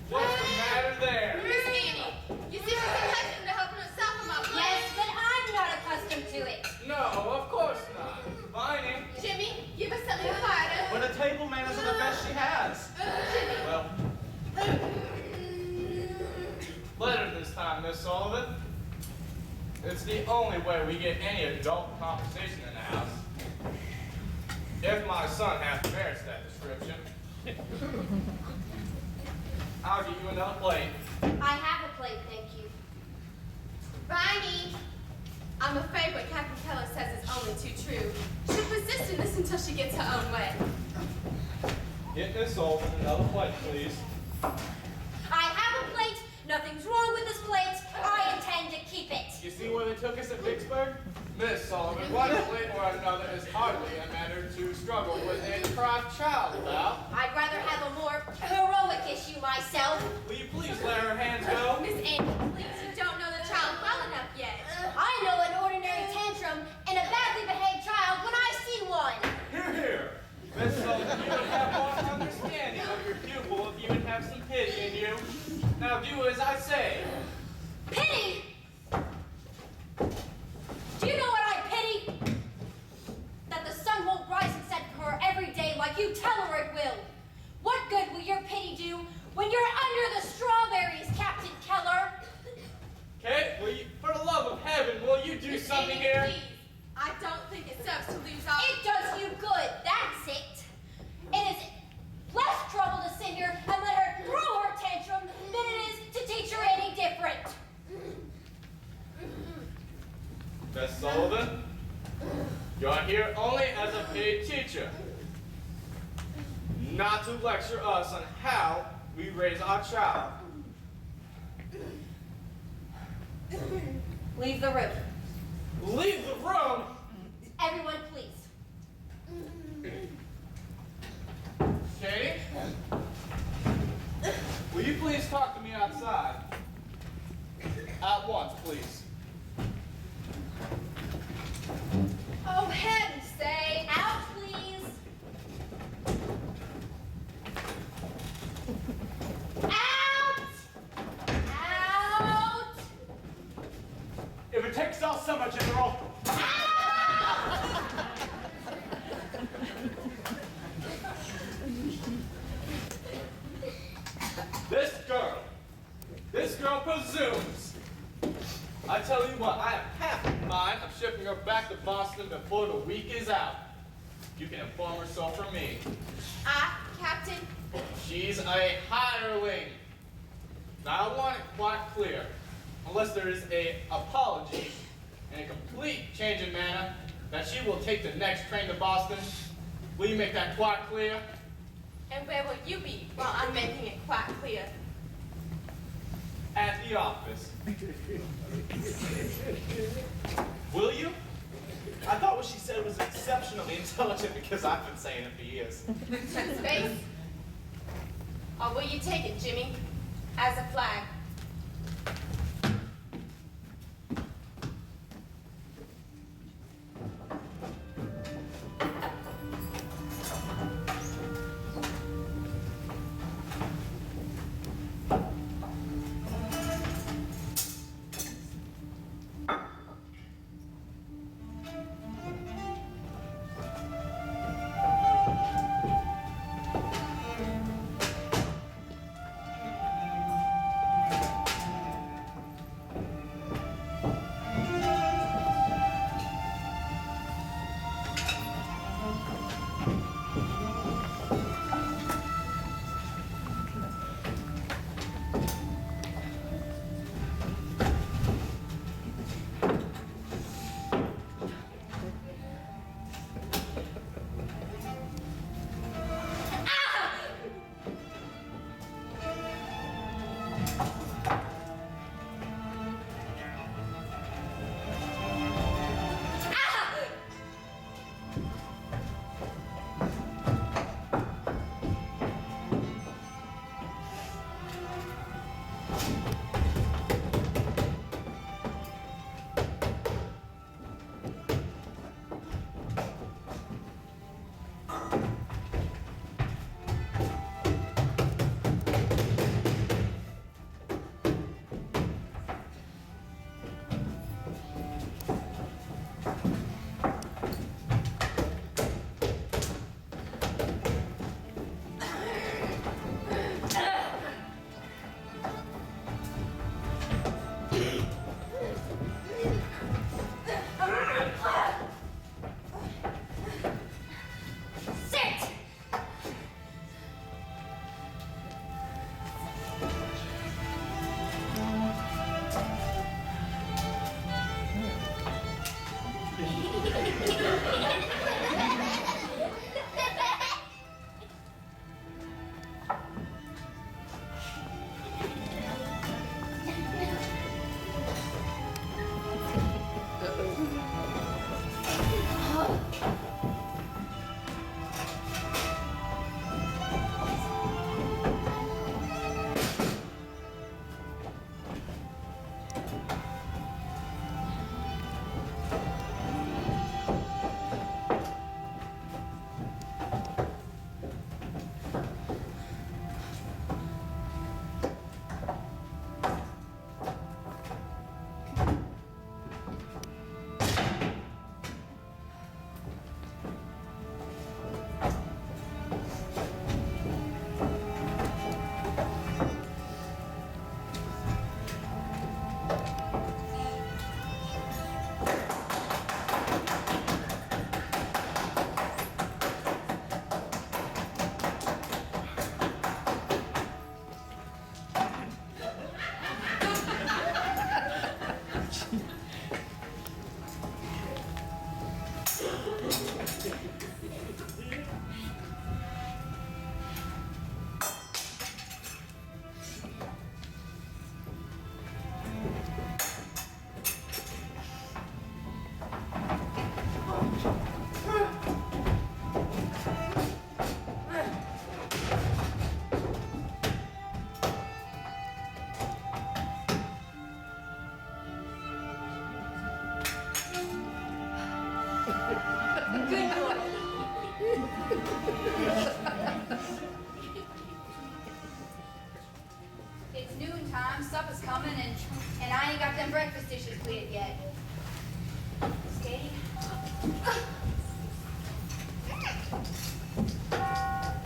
What's the matter there?
Miss Annie, you see she's accustomed to helping herself from my plate.
Yes, but I'm not accustomed to it.
No, of course not. Vining.
Jimmy, give us something harder.
But a table manners are the best she has.
Jimmy.
Well, later this time, Miss Sullivan. It's the only way we get any adult conversation in the house. If my son half merits that description. I'll get you another plate.
I have a plate, thank you.
Viney, I'm afraid what Captain Keller says is only too true. She'll persist in this until she gets her own way.
Get Miss Sullivan another plate, please.
I have a plate. Nothing's wrong with this plate. I intend to keep it.
You see where they took us at Vicksburg?
Miss Sullivan, one way or another is hardly a matter to struggle with a deprived child about.
I'd rather have a more heroic issue myself.
Will you please let her hands go?
Miss Annie, please, you don't know the child well enough yet.
I know an ordinary tantrum and a badly behaved child when I see one.
Hear, hear. Miss Sullivan, you would have more understanding of your pupil if you would have some pity in you. Now do as I say.
Pity! Do you know what I pity? That the sun won't rise and set for her every day like you tell her it will. What good will your pity do when you're under the strawberries, Captain Keller?
Kate, will you, for the love of heaven, will you do
Miss
something
Annie,
here?
please. I don't think it serves to lose all.
It does you good, that's it. It is less trouble to sit here and let her throw her tantrum than it is to teach her any different.
Miss Sullivan, you're here only as a paid teacher, not to lecture us on how we raise our child.
Leave the room.
Leave the room!
Everyone, please.
Katie? Will you please talk to me outside? At once, please.
Oh, heaven's sake.
Out, please. Out! Out!
If it takes all summer, General. This girl presumes. I tell you what, I have half a mind of shipping her back to Boston before the week is out. You can inform her so from me.
Captain,
She's a hireling. Now I want it quite clear, unless there is a apology and a complete change in manner, that she will take the next train to Boston. Will you make that quite clear?
and where will you be while I'm making it quite clear?
At the office. Will you?
I thought what she said was exceptionally intelligent because I've been saying it for years.
To space? Or will you take it, Jimmy, as a flag?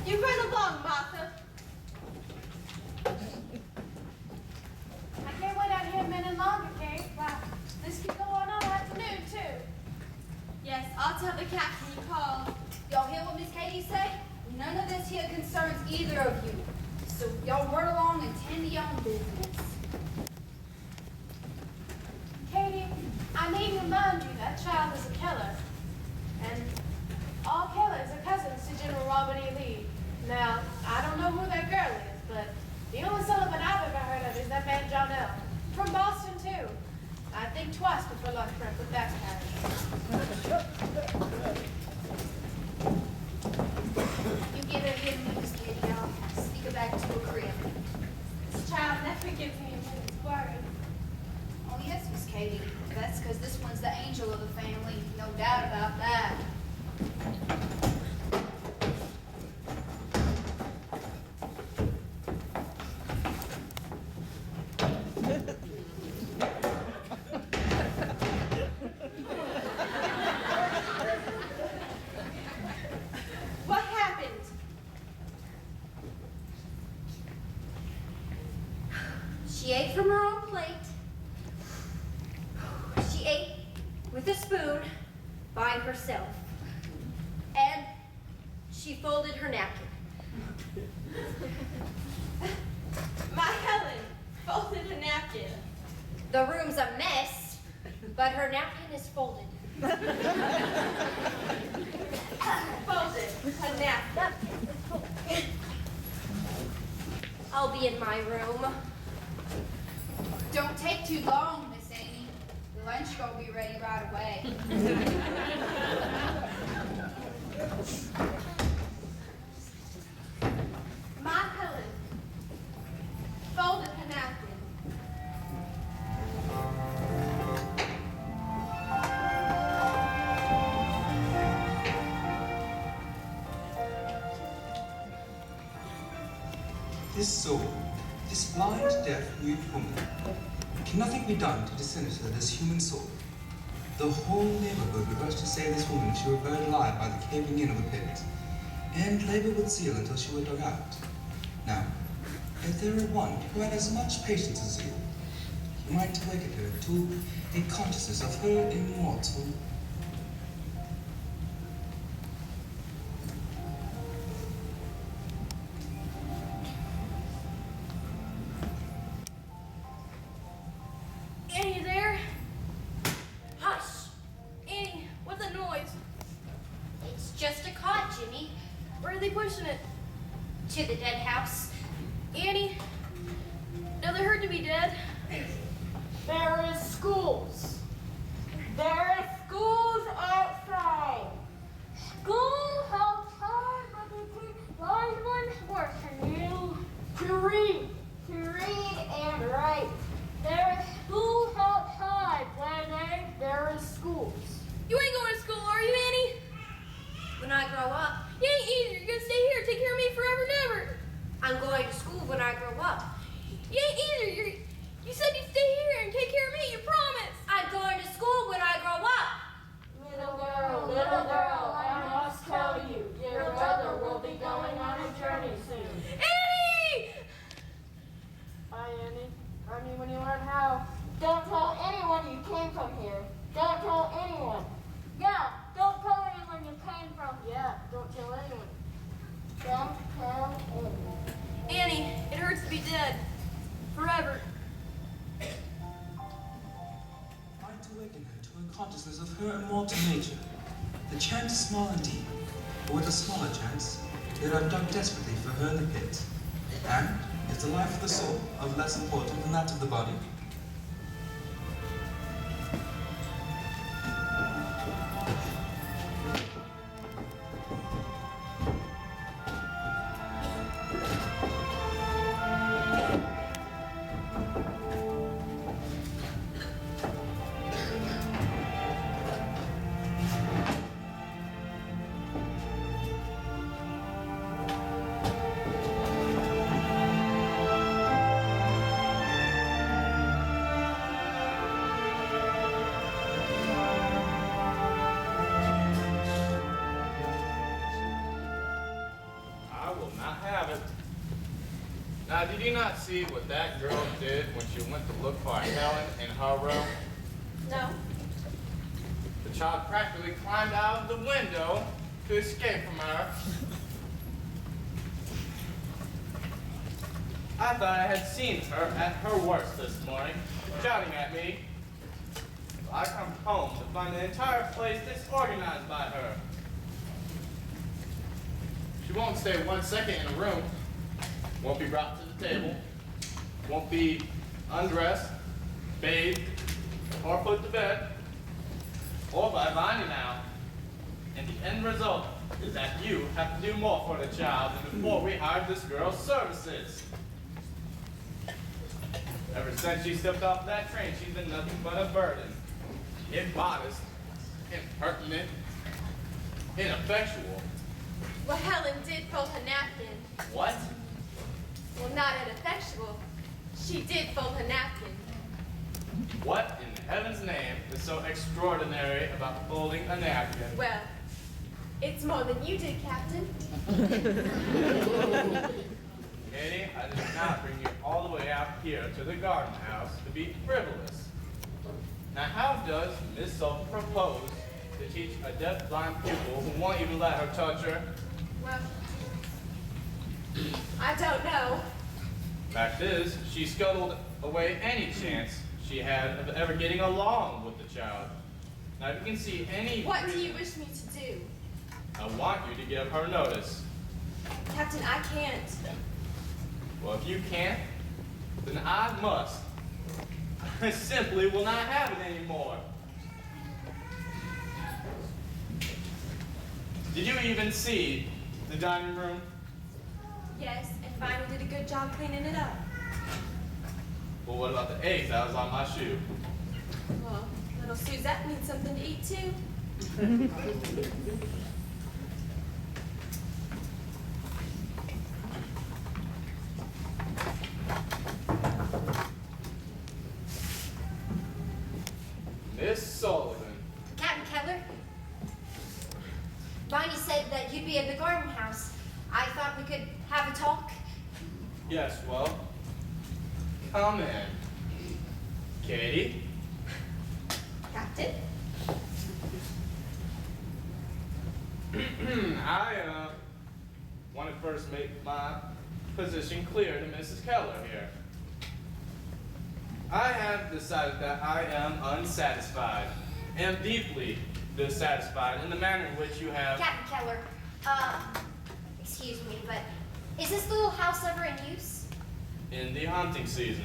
You run along, Martha. I can't wait out here a minute longer, Kate. Why, this could go on all afternoon, too.
Yes, I'll tell the captain you called.
Y'all hear what Miss Katie say? None of this here concerns either of you. So y'all run along and tend to your own business.
Katie, I need to remind you that child is a killer. And all killers are cousins to General Robert E. Lee. Now, I don't know who that girl is, but the only Sullivan I've ever heard of is that man John L. From Boston, too. I think twice before lunch break with that character.
You get her here, Miss Katie. I'll sneak her back to her crib.
This child never gives me a minute's worry.
Oh, yes, Miss Katie. That's because this one's the angel of the family. No doubt about that.
What happened?
She ate from her own plate. She ate with a spoon by herself. And she folded her napkin.
My Helen folded a napkin.
The room's a mess, but her napkin is folded.
Folded a napkin.
I'll be in my room.
Don't take too long, Miss Amy. The lunch gonna be ready right away.
My Helen folded a napkin.
This soul, this blind, deaf, mute woman, can nothing be done to disinter this human soul? The whole neighborhood would rush to save this woman if she were buried alive by the caving in of the pit, and labor with zeal until she were dug out. Now, if there were one who had as much patience as zeal, he might awaken her to a consciousness of her immortal.
Annie, you there? Hush! Annie, what's that noise?
It's just a cot, Jimmy.
Where are they pushing it?
To the dead house.
Annie? No, they're heard to be dead.
There is schools. There are schools outside. School outside, but they teach blind ones work than you to read and write. There are schools outside where there is schools.
You ain't going to school, are you, Annie?
When I grow up,
You ain't either. You're gonna stay here and take care of me forever and ever.
I'm going to school when I grow up.
You ain't either. You said you'd stay here and take care of me. You promised.
I'm going to school when I grow up.
Little girl, I must tell you, your brother will be going on a journey soon.
Annie!
Hi, Annie. I mean, when you learn how. Don't tell anyone you came from here. Don't tell anyone. Yeah, don't tell anyone you came from. Yeah, don't tell anyone. Don't tell anyone.
Annie, it hurts to be dead. Forever.
Might awaken her to a consciousness of her immortal nature. The chance is small indeed, but with a smaller chance, they have dug desperately for her in the pit. And is the life of the soul of less importance than that of the body?
Now, did you not see what that girl did when she went to look for Helen in her room?
No.
The child practically climbed out of the window to escape from her. I thought I had seen her at her worst this morning, shouting at me. I come home to find the entire place disorganized by her. She won't stay 1 second in a room, won't be brought to the table, won't be undressed, bathed, or put to bed, or by binding out. And the end result is that you have to do more for the child than before we hired this girl's services. Ever since she stepped off that train, she's been nothing but a burden. Immodest, impertinent, ineffectual.
Well, Helen did fold her napkin.
What?
Well, not ineffectual. She did fold her napkin.
What in heaven's name is so extraordinary about folding a napkin?
Well, it's more than you did, Captain.
Katie, I did not bring you all the way out here to the garden house to be frivolous. Now, how does Miss Sullivan propose to teach a deaf-blind pupil who won't even let her touch her?
Well, I don't know.
Fact is, she scuttled away any chance she had of ever getting along with the child. Now, if you can see any
What do
reason,
you wish me to do?
I want you to give her notice.
Captain, I can't.
Well, if you can't, then I must. I simply will not have it anymore. Did you even see the dining room?
Yes, and finally did a good job cleaning it up.
Well, what about the eggs that was on my shoe?
Well, little Suzette needs something to eat too.
Miss Sullivan.
Captain Keller, Bonnie said that you'd be at the garden house. I thought we could have a talk.
Yes, well, come in. Katie?
Captain?
I want to first make my position clear to Mrs. Keller here. I have decided that I am unsatisfied, am deeply dissatisfied in the manner in which you have.
Captain Keller, excuse me, but is this little house ever in use?
In the hunting season.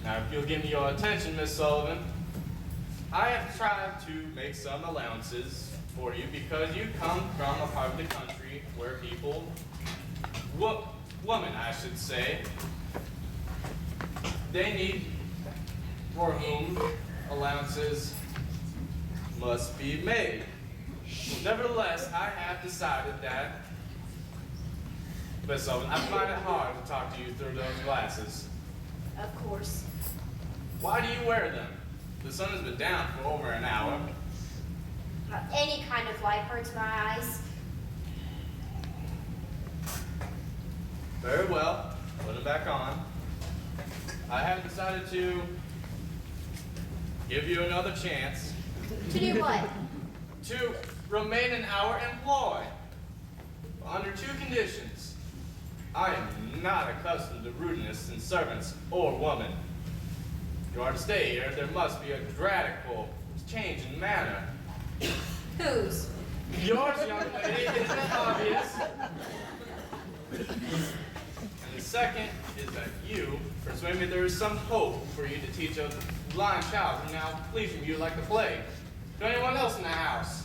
Now, if you'll give me your attention, Miss Sullivan, I have tried to make some allowances for you because you come from a part of the country where people, women, I should say, they need, for whom allowances must be made. Nevertheless, I have decided that, Miss Sullivan, I find it hard to talk to you through those glasses.
Of course.
Why do you wear them? The sun has been down for over an hour.
Any kind of light hurts my eyes.
Very well, put them back on. I have decided to give you another chance
To do what?
to remain in our employ under two conditions. I am not accustomed to rudeness in servants or women. If you are to stay here, there must be a radical change in manner.
Whose?
Yours, young lady, isn't obvious. And the second is that you persuade me there is some hope for you to teach a blind child who now flees from you like the plague. To anyone else in the house?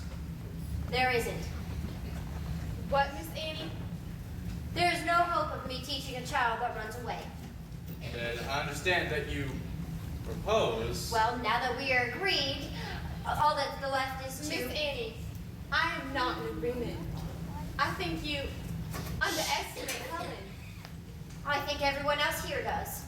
There isn't.
What, Miss Annie?
There is no hope of me teaching a child that runs away.
Then I understand that you propose.
Well, now that we are agreed, all that's left is
Miss
to...
Annie, I am not in agreement. I think you underestimate Helen.
I think everyone else here does.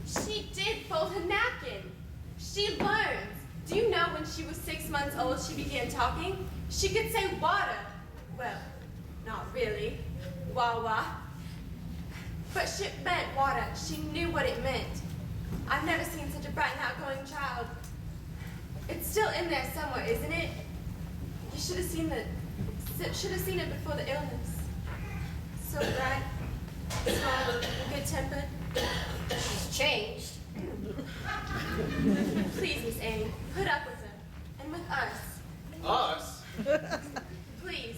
She did fold her napkin. She learns. Do you know when she was 6 months old she began talking? She could say water. Well, not really. Wah wah. But ship meant water. She knew what it meant. I've never seen such a bright and outgoing child. It's still in there somewhere, isn't it? You should have seen it before the illness. So bright, small, and good-tempered.
She's changed.
Please, Miss Annie, put up with her. And with us.
Us?
Please.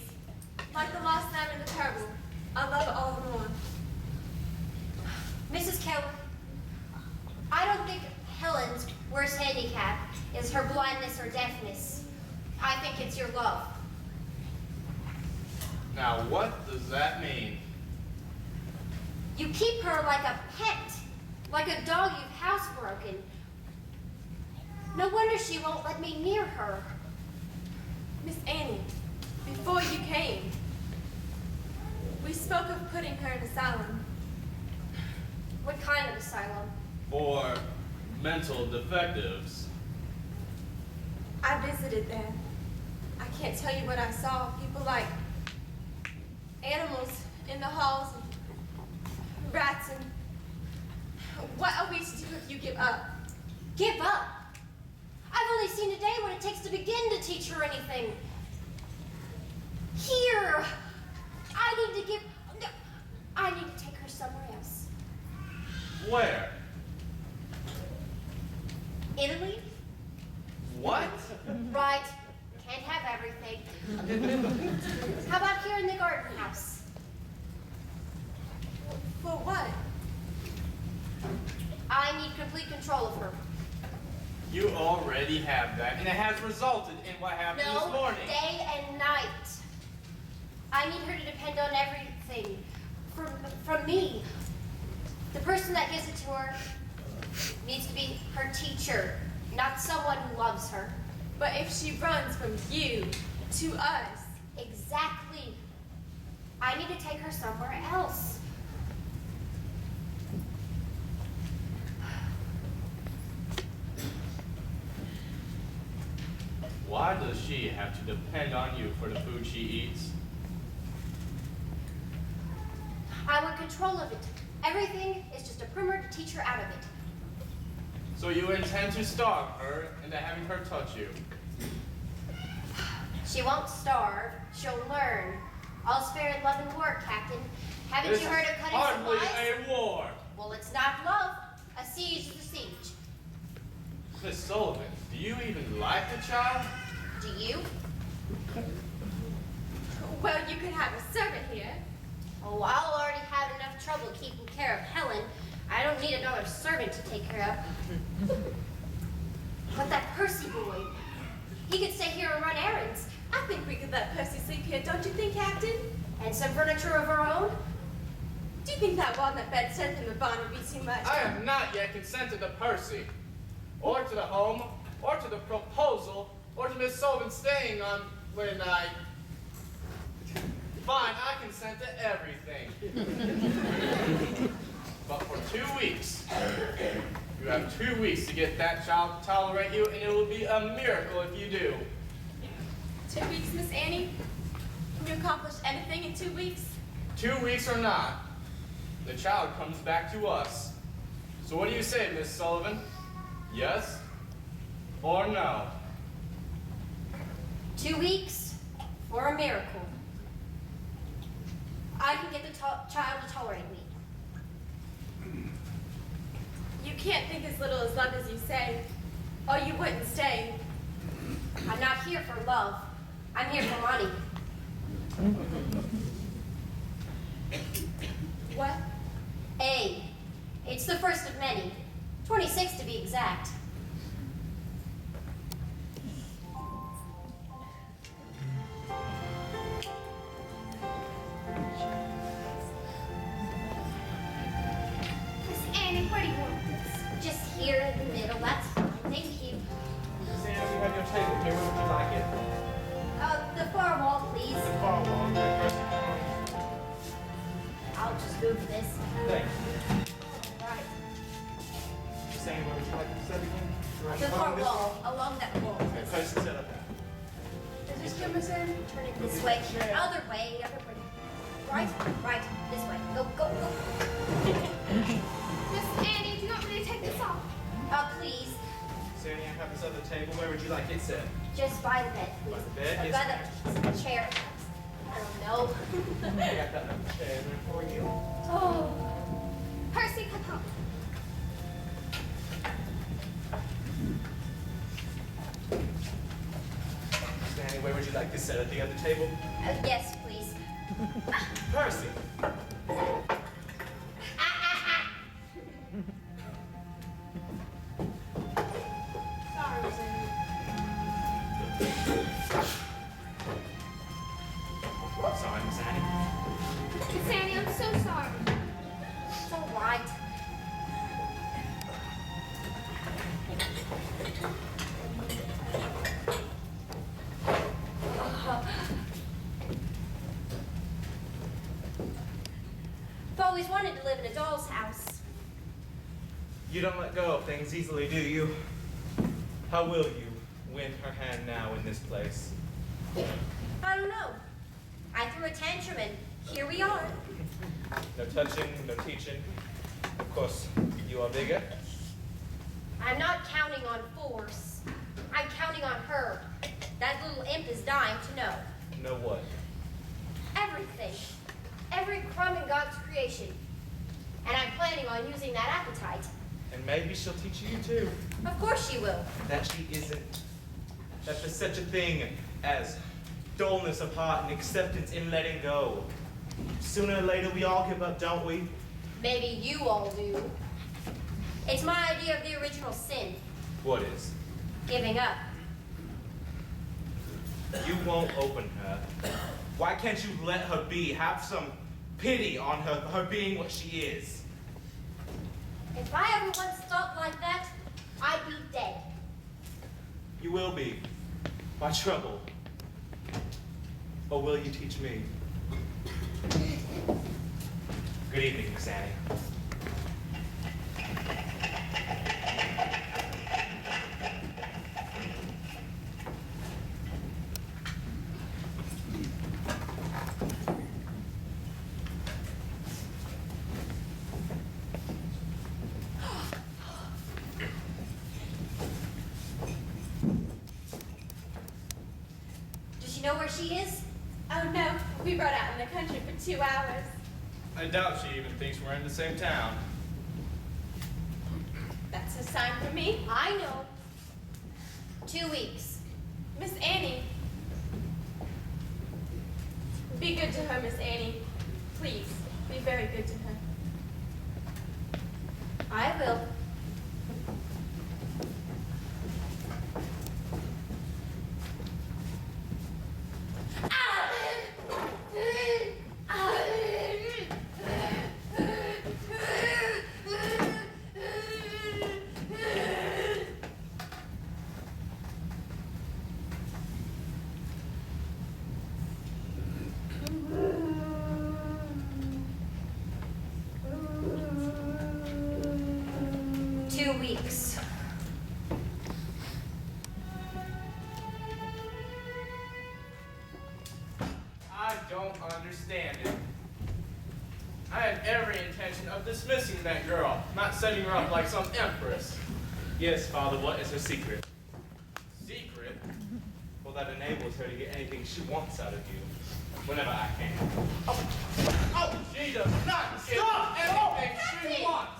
Like the lost lamb in the parable. I love it all the more.
Mrs. Keller, I don't think Helen's worst handicap is her blindness or deafness. I think it's your love.
Now, what does that mean?
You keep her like a pet, like a dog you've housebroken. No wonder she won't let me near her.
Miss Annie, before you came, we spoke of putting her in asylum.
What kind of asylum?
For mental defectives.
I visited there. I can't tell you what I saw. People like animals in the halls, and rats, and what are we to do if you give up?
Give up? I've only seen today what it takes to begin to teach her anything. Here, I need to take her somewhere else.
Where?
Italy?
What?
Right. Can't have everything. How about here in the garden house?
For what?
I need complete control of her.
You already have that, and it has resulted in what happened
No,
this morning.
day and night. I need her to depend on everything from me. The person that gives it to her needs to be her teacher, not someone who loves her.
But if she runs from you to us,
Exactly. I need to take her somewhere else.
Why does she have to depend on you for the food she eats?
I want control of it. Everything is just a primer to teach her out of it.
So you intend to starve her into having her touch you?
She won't starve. She'll learn. All's fair in love and war, Captain. Haven't
This
you heard of
is
cutting
hardly
supplies?
a war.
Well, it's not love. A siege is a siege.
Miss Sullivan, do you even like the child?
Do you?
well, you could have a servant here.
Oh, I'll already have enough trouble keeping care of Helen. I don't need another servant to take care of. But that Percy boy, he could stay here and run errands.
I think we could let Percy sleep here, don't you think, Captain?
And some furniture of her own.
Do you think that walnut bedstead in the barn would be too much?
I have not yet consented to Percy, or to the home, or to the proposal, or to Miss Sullivan staying on when I... Fine, I consent to everything. But for 2 weeks, you have 2 weeks to get that child to tolerate you, and it will be a miracle if you do.
2 weeks, Miss Annie? Can you accomplish anything in 2 weeks?
2 weeks or not, the child comes back to us. So what do you say, Miss Sullivan? Yes or no?
2 weeks for a miracle. I can get the child to tolerate me.
You can't think as little as love as you say, or you wouldn't stay.
I'm not here for love. I'm here for money.
What?
A. It's the first of many. 26 to be exact. Miss Annie, where do you want this? Just here in the middle, that's fine. Thank you.
Miss Annie, we have your table here. Where would you like it?
The far wall, please.
The far wall. Okay, Percy.
I'll just move this.
Thank you.
Right.
Miss Annie, where would you like to sit again?
The far wall, along that wall.
Okay, Percy, sit up there.
Is this good, Miss Annie?
Turn it this way. Other way, other way. Right, right, this way. Go, go, go.
have this other table. Where would you like it set?
Just by the bed, please.
By the bed?
Or
Yes,
by the chair. I don't know.
I got that little chair there for you.
Oh. Percy, come home.
Stanley, where would you like this set at the other table?
Yes, please.
Percy!
Sorry, Miss Annie.
I'm sorry, Miss Annie.
Miss Annie, I'm so sorry. It's all right. I've always wanted to live in a doll's house.
You don't let go of things easily, do you? How will you win her hand now in this place?
I don't know. I threw a tantrum and here we are.
No touching, no teaching. Of course, you are bigger.
I'm not counting on force. I'm counting on her. That little imp is dying to know.
Know what?
Everything. Every crumb in God's creation. And I'm planning on using that appetite.
And maybe she'll teach you too.
Of course she will.
That she isn't. That there's such a thing as dullness of heart and acceptance in letting go. Sooner or later we all give up, don't we?
Maybe you all do. It's my idea of the original sin.
What is?
Giving up.
You won't open her. Why can't you let her be? Have some pity on her being what she is.
If I ever once thought like that, I'd be dead.
You will be. By trouble. Or will you teach me? Good evening, Miss Annie.
Does she know where she is?
Oh no, we rode out in the country for 2 hours.
I doubt she even thinks we're in the same town.
That's a sign for me.
I know. 2 weeks.
Miss Annie. Be good to her, Miss Annie. Please, be very good to her.
I will. Weeks.
I don't understand it. I had every intention of dismissing that girl, not setting her up like some empress.
Yes, Father, what is her secret?
Secret?
Well, that enables her to get anything she wants out of you, whenever I can.
Oh, she does not get anything she wants.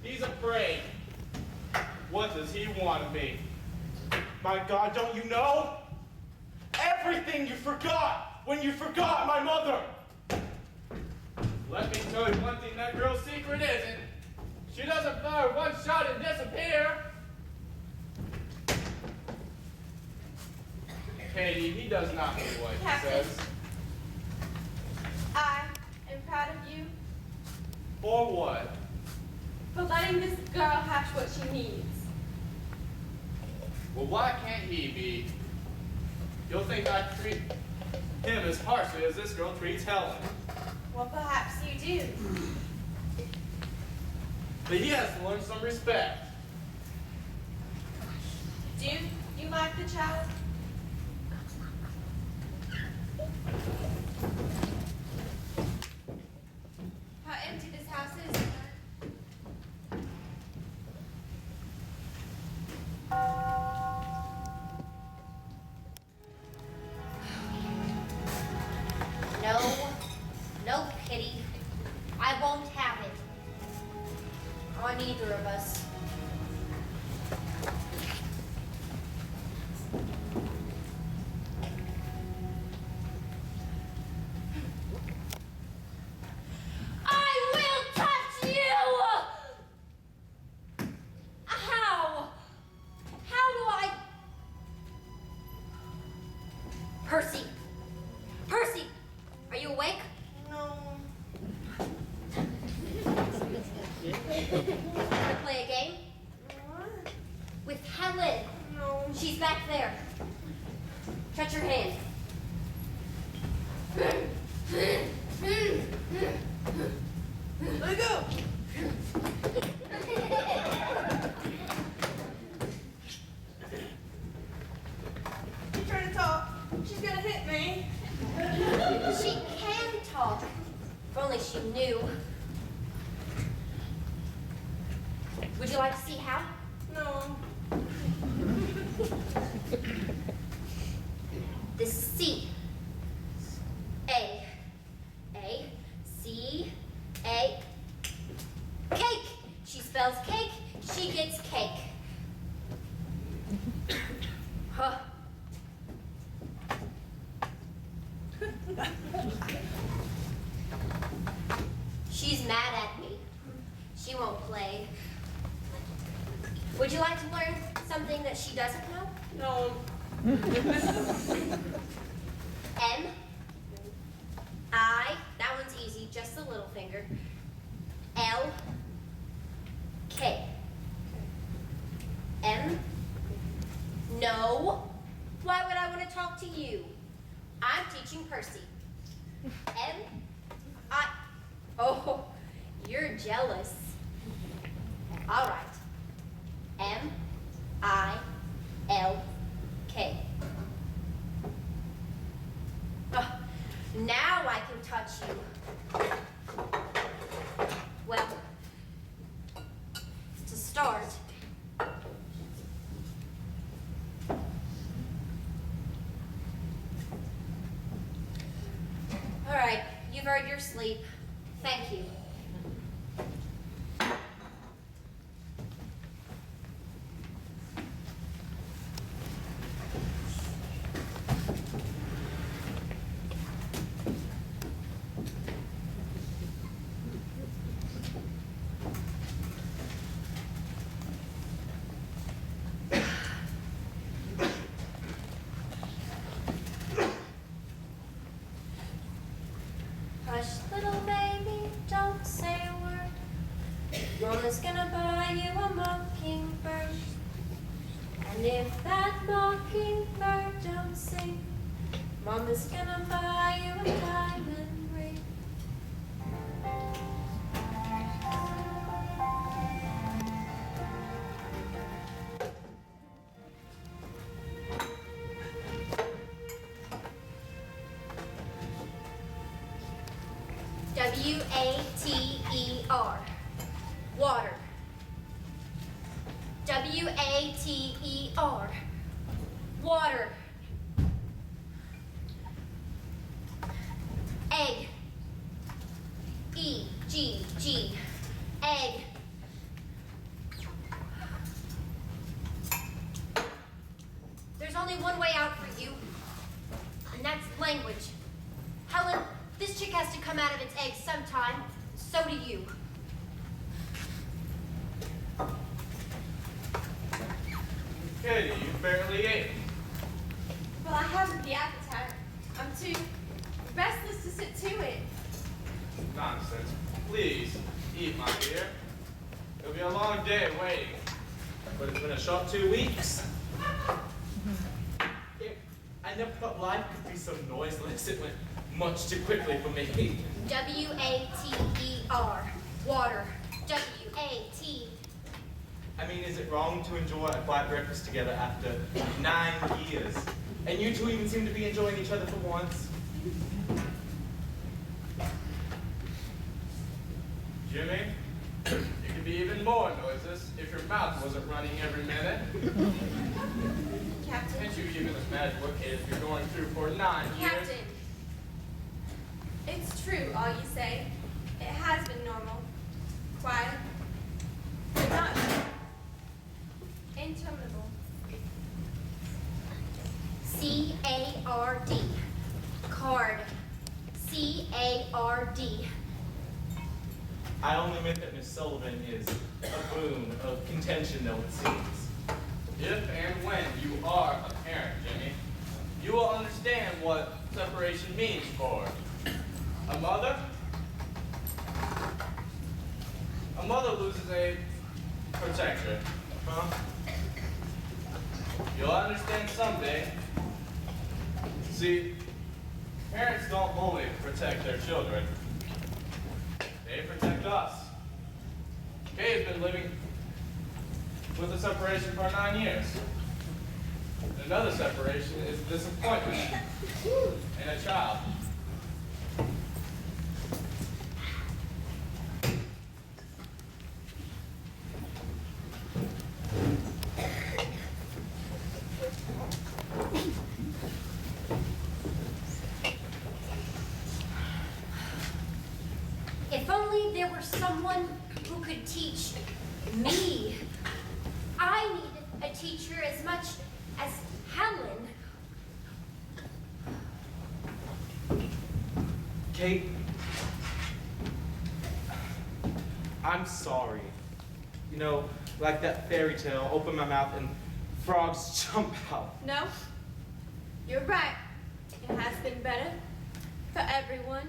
He's afraid. What does he want of me?
My God, don't you know? Everything you forgot when you forgot my mother.
Let me tell you one thing that girl's secret isn't. She doesn't fire one shot and disappear. Katie, he does not mean what he
Captain.
says.
I am proud of you
For what?
for letting this girl have what she needs.
Well, why can't he be? You'll think I treat him as harshly as this girl treats Helen.
Well, perhaps you do.
But he has to learn some respect.
Do you like the child? How empty this house is.
No pity. I won't have it. On either of us. I will touch you! How? How do I? Percy! Percy! Are you awake?
No.
Want to play a game?
What?
With Helen.
No.
She's back there. Touch your hand.
Let it go.
You're trying to talk. She's gonna hit me.
She can talk. If only she knew. Would you like to see how?
No.
The C. A. C. A. Cake. She spells cake. She gets cake. Huh. She's mad at me. She won't play. Would you like to learn something that she doesn't know?
No.
M. I. That one's easy, just the little finger. L. K. M. No. Why would I want to talk to you? I'm teaching Percy. M. I. Oh, you're jealous. All right. M. I. L. K. Oh, now I can touch you. Well, to start, all right, you've earned your sleep. Thank you. Hush, little baby, don't say a word. Mama's gonna buy you a mockingbird. And if that mockingbird don't sing, Mama's gonna buy you a diamond ring. W-A-T-E-R. Water. W-A-T-E-R. Water. Egg. E-G-G. Egg. There's only one way out for you, and that's language. Helen, this chick has to come out of its egg sometime. So do you.
Kitty, you barely ate.
Well, I haven't the appetite. I'm too restless to sit to it.
Nonsense. Please, eat, my dear. It'll be a long day waiting.
But it's been a short 2 weeks. I never thought life could be so noiseless. It went much too quickly for me.
W-A-T-E-R. Water. W-A-T.
I mean, is it wrong to enjoy a quiet breakfast together after 9 years? And you two even seem to be enjoying each other for once.
Jimmy, you could be even more noiseless if your mouth wasn't running every minute.
Captain.
Can't you even imagine what kids you're going through for 9 years?
Captain. all you say. It has been normal, quiet, but not interminable.
C-A-R-D. Card. C-A-R-D.
I only meant that Miss Sullivan is a boon of contention, though it seems.
If and when you are a parent, Jimmy, you will understand what separation means for a mother. A mother loses a protector.
Huh?
You'll understand someday. See, parents don't only protect their children, they protect us. Kay has been living with a separation for 9 years. Another separation is disappointment in a child.
If only there were someone who could teach me. I need a teacher as much as Helen.
Kate, I'm sorry. You know, like that fairy tale, open my mouth and frogs jump out.
No, you're right. It has been better for everyone.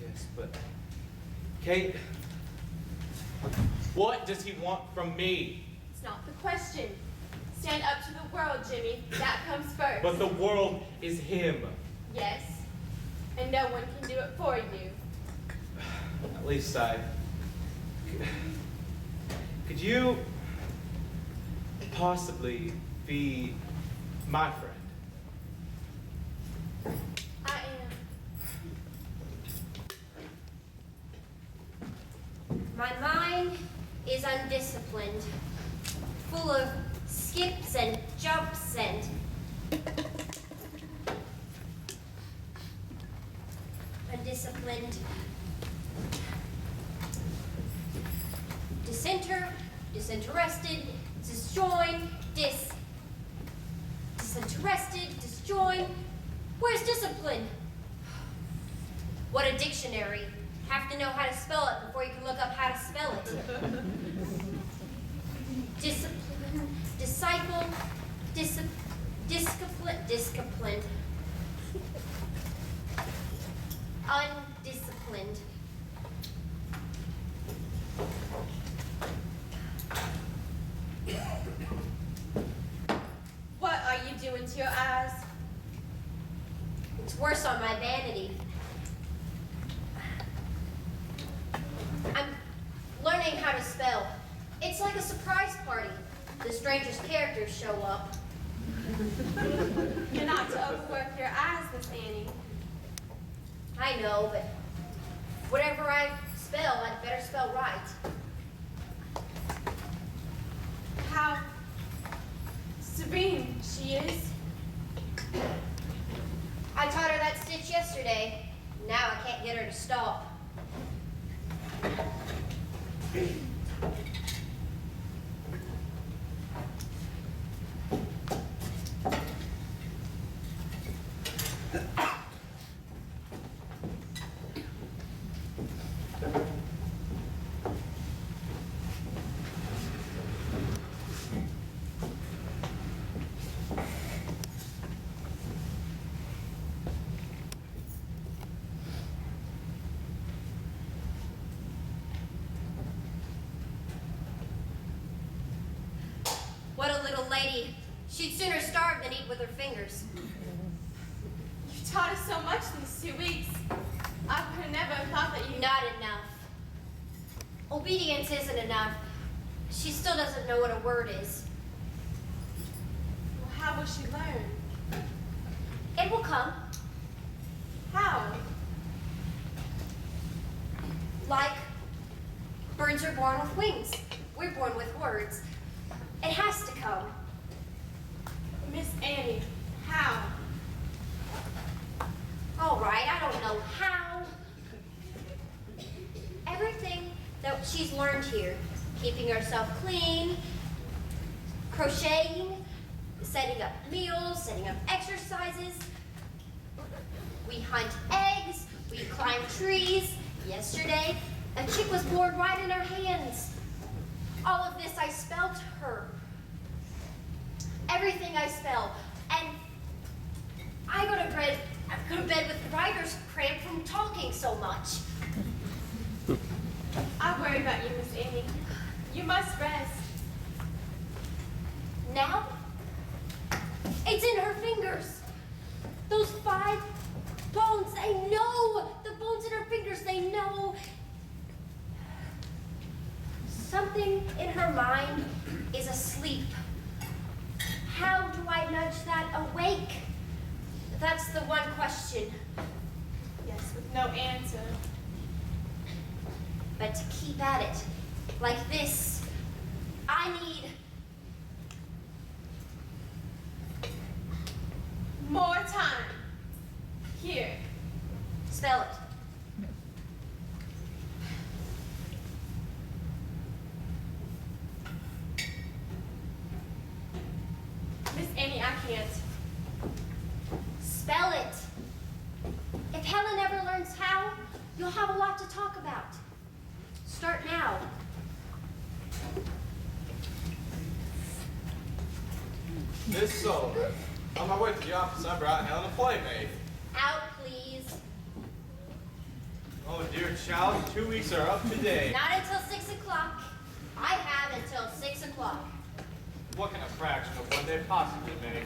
Yes, but Kate, what does he want from me?
It's not the question. Stand up to the world, Jimmy. That comes first.
But the world is him.
Yes, and no one can do it for you.
At least could you possibly be my friend?
I am.
My mind is undisciplined, full of skips and jumps and undisciplined. Disinterested, disjoined, disinterested, disjoined. Where's discipline? What a dictionary. Have to know how to spell it before you can look up how to spell it. Discipline, disciple, disciplined. Undisciplined.
What are you doing to your eyes?
It's worse on my vanity. I'm learning how to spell. It's like a surprise party. The strangest characters show up.
You're not to overwork your eyes, Miss Annie.
I know, but whatever I spell, I'd better spell right.
How serene she is.
I taught her that stitch yesterday. Now I can't get her to stop. What a little lady. She'd sooner starve than eat with her fingers.
You taught us so much these 2 weeks. I could have never thought that you...
Not enough. Obedience isn't enough. She still doesn't know what a word is.
Well, how will she learn?
It will come.
How?
Like birds are born with wings. We're born with words. It has to come.
Miss Annie, how?
All right, I don't know how. she's learned here. Keeping herself clean, crocheting, setting up meals, setting up exercises. We hunt eggs, we climb trees. Yesterday, a chick was born right in her hands. All of this I spelled to her. Everything I spell. And I go to bed with writer's cramp from talking so much.
I worry about you, Miss Annie. You must rest.
Now, it's in her fingers. Those 5 bones, they know. The bones in her fingers, they know. Something in her mind is asleep. How do I nudge that awake? That's the one question.
Yes, with no answer.
But to keep at it, like this, I need
More time. Here.
spell it.
Miss Annie, I can't.
Spell it. If Helen ever learns how, you'll have a lot to talk about. Start now.
Miss Sullivan, on my way to the office, I brought Helen a playmate.
Out, please.
Oh, dear child, 2 weeks are up today.
Not until 6 o'clock. I have until 6 o'clock.
What can a fraction of one day possibly make?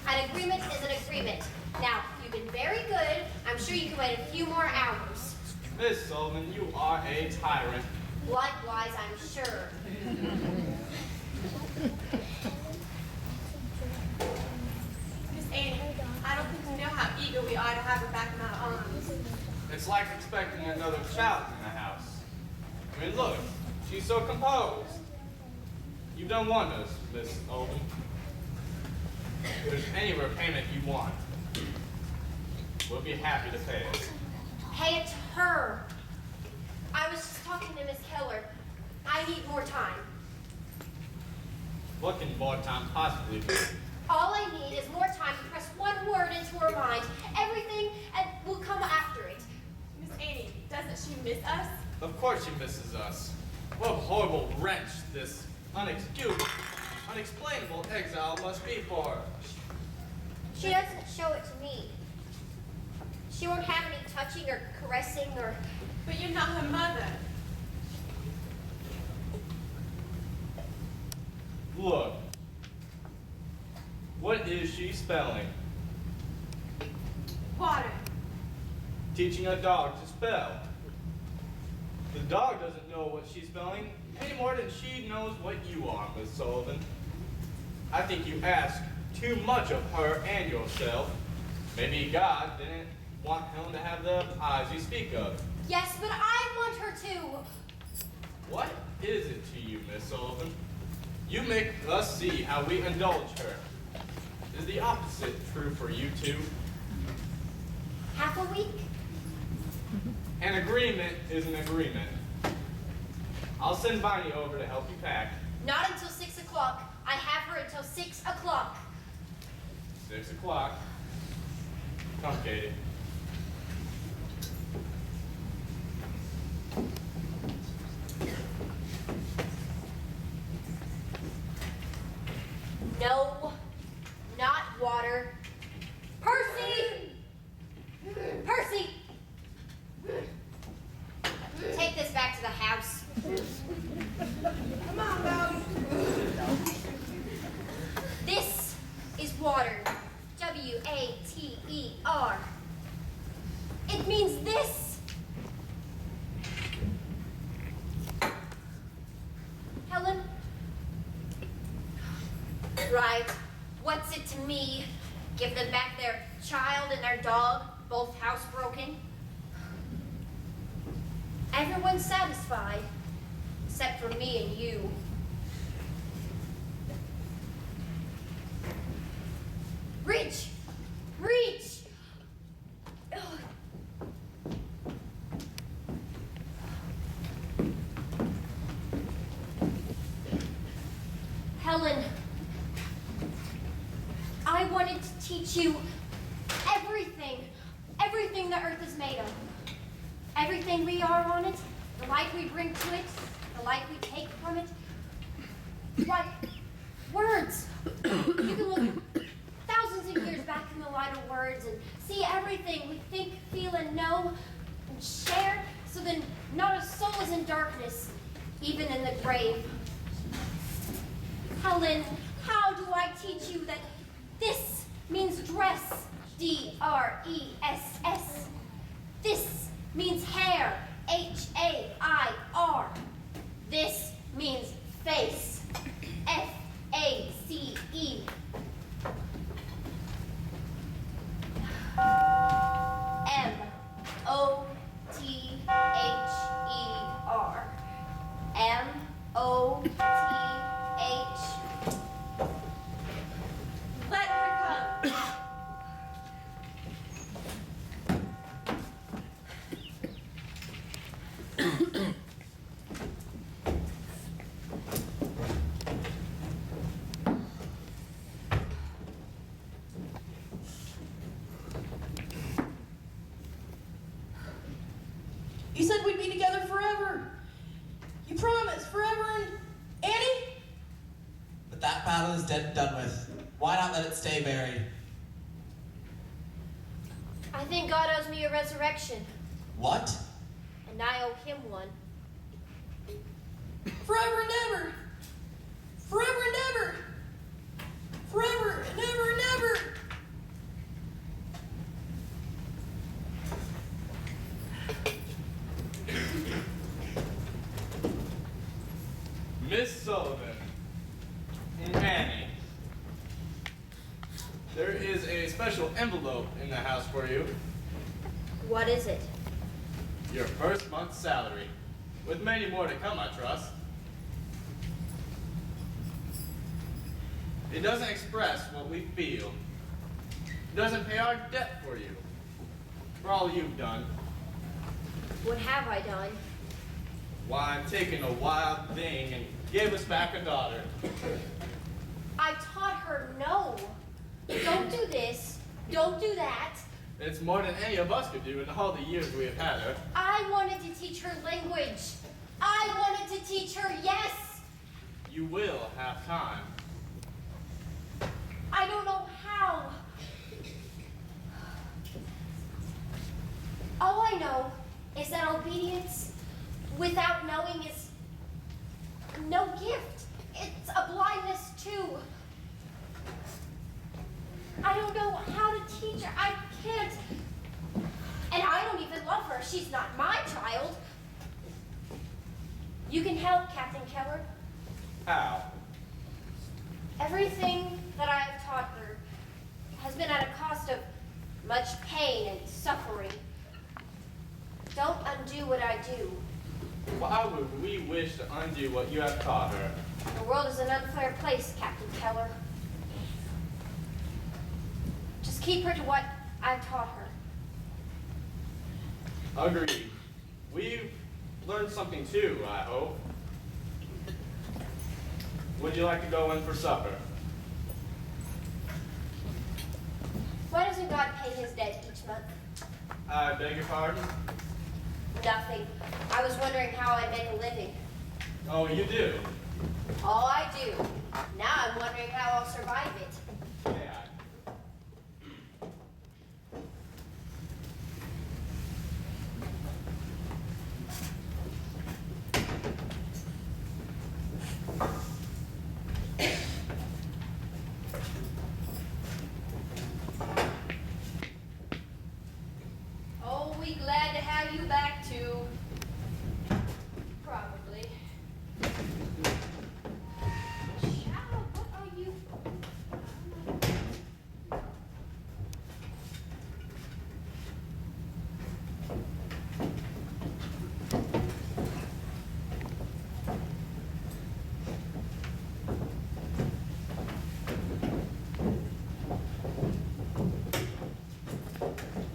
An agreement is an agreement. Now, you've been very good. I'm sure you can wait a few more hours.
Miss Sullivan, you are a tyrant.
Likewise, I'm sure.
Miss Annie, I don't think you know how eager we are to have her back in our arms.
It's like expecting another child in the house. I mean, look, she's so composed. You've done wonders, Miss Sullivan. If there's any repayment you want, we'll be happy to pay it.
Pay it to her. I was just talking to Miss Keller. I need more time.
What can more time possibly be?
All I need is more time to press one word into her mind. Everything will come after it.
Miss Annie, doesn't she miss us?
Of course she misses us. What a horrible wrench this unexcusable, unexplainable exile must be for her.
She doesn't show it to me. She won't have any touching or caressing or...
But you're not her mother.
Look. What is she spelling?
Water.
Teaching a dog to spell. The dog doesn't know what she's spelling any more than she knows what you are, Miss Sullivan. I think you ask too much of her and yourself. Maybe God didn't want Helen to have the eyes you speak of.
Yes, but I want her to.
What is it to you, Miss Sullivan? You make us see how we indulge her. Is the opposite true for you too?
Half a week?
An agreement is an agreement. I'll send Bonnie over to help you pack.
Not until 6 o'clock. I have her until 6 o'clock.
6 o'clock. Come, Katie.
No, not water. Percy! Percy! Take this back to the house.
Come on, Bobby.
This is water. W-A-T-E-R. It means this. Helen? Right. What's it to me? Give them back their child and their dog, both housebroken. Everyone's satisfied, except for me and you. Reach! Reach! Ugh. Helen, I wanted to teach you everything the earth is made of. Everything we are on it, the light we bring to it, the light we take from it. Why, words. You can look thousands of years back in the light of words and see everything we think, feel, and know and share, so then not a soul is in darkness, even in the grave. Helen, how do I teach you that this means dress, D-R-E-S-S. This means hair, H-A-I-R. This means face, F-A-C-E. M-O-T-H-E-R. M-O-T-H.
Let her come.
You said we'd be together forever. You promised forever and Annie?
But that battle is dead and done with. Why not let it stay buried?
I think God owes me a resurrection,
What?
and I owe him one.
Forever and ever. Forever and ever. Forever and ever and ever.
Miss Sullivan. Annie. There is a special envelope in the house for you.
What is it?
Your first month's salary. With many more to come, I trust. It doesn't express what we feel. It doesn't pay our debt for you. For all you've done.
What have I done?
Why, I'm taking a wild thing and gave us back a daughter.
I taught her no. Don't do this. Don't do that.
It's more than any of us could do in all the years we have had her.
I wanted to teach her language. I wanted to teach her yes.
You will have time.
I don't know how. All I know is that obedience without knowing is no gift. It's a blindness too. I don't know how to teach her. I can't. And I don't even love her. She's not my child. You can help, Captain Keller.
How?
Everything that I have taught her has been at a cost of much pain and suffering. Don't undo what I do.
Why would we wish to undo what you have taught her?
The world is an unfair place, Captain Keller. Just keep her to what I've taught her.
Agreed. We've learned something too, I hope. Would you like to go in for supper?
Why doesn't God pay his debt each month?
I beg your pardon?
Nothing. I was wondering how I'd make a living.
Oh, you do?
All I do. Now I'm wondering how I'll survive it.
Yeah.
Oh, we glad to have you back too. Probably.
Child, what are you?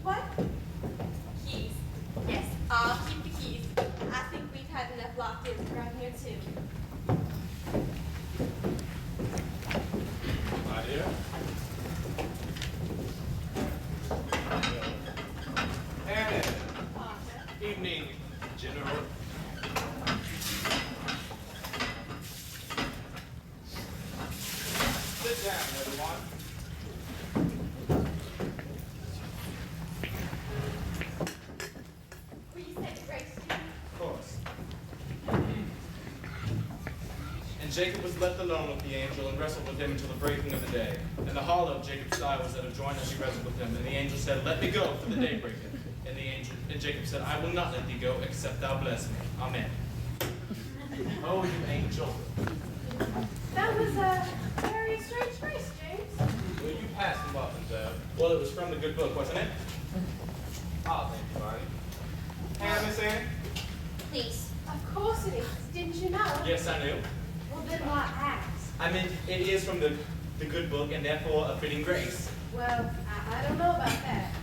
What? Keys. Yes, I'll keep the keys. I think we've had enough locked in around here too.
Evening, General.
Sit down, everyone.
Will you say the grace, Jimmy?
Of course. And Jacob was left alone with the angel and wrestled with him until the breaking of the day. And the hollow of Jacob's thigh was at a joint as he wrestled with him. And the angel said, "Let me go, for the day breaketh." And Jacob said, "I will not let thee go, except thou bless me." Amen. Oh, you angel.
That was a very strange grace, James.
Will you pass the muffins, Ev?
Well, it was from the good book, wasn't it?
Oh, thank you, Barney. Hey, Miss Annie?
Please.
Of course it is. Didn't you know?
Yes, I knew.
Well, then why ask?
I meant it is from the good book and therefore a fitting grace.
Well, I don't know about that.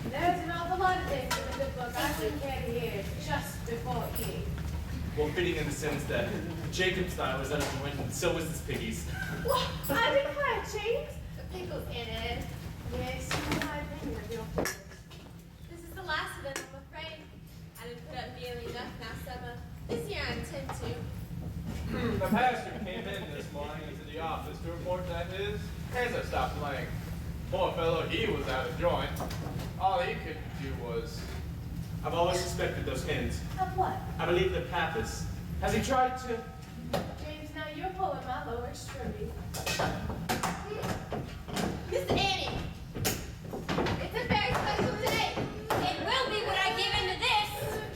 There's an awful lot of things in the good book I wouldn't care to hear just before eating.
Well, fitting in the sense that Jacob's thigh was at a joint and so was this piggy's.
What? I declare, James.
The pickle's in it.
Yes, you know my opinion of your food.
This is the last of it, I'm afraid. I didn't put up nearly enough last summer. This year I intend to.
The pastor came in this morning into the office to report that his hands had stopped playing. Poor fellow, he was out of joint. All he could do was...
I've always suspected those hens.
Of what?
I believe they're papas. Has he tried to...
James, now you're pulling my lower extremity.
Miss Annie! It's a very special day. It will be when I give in to this.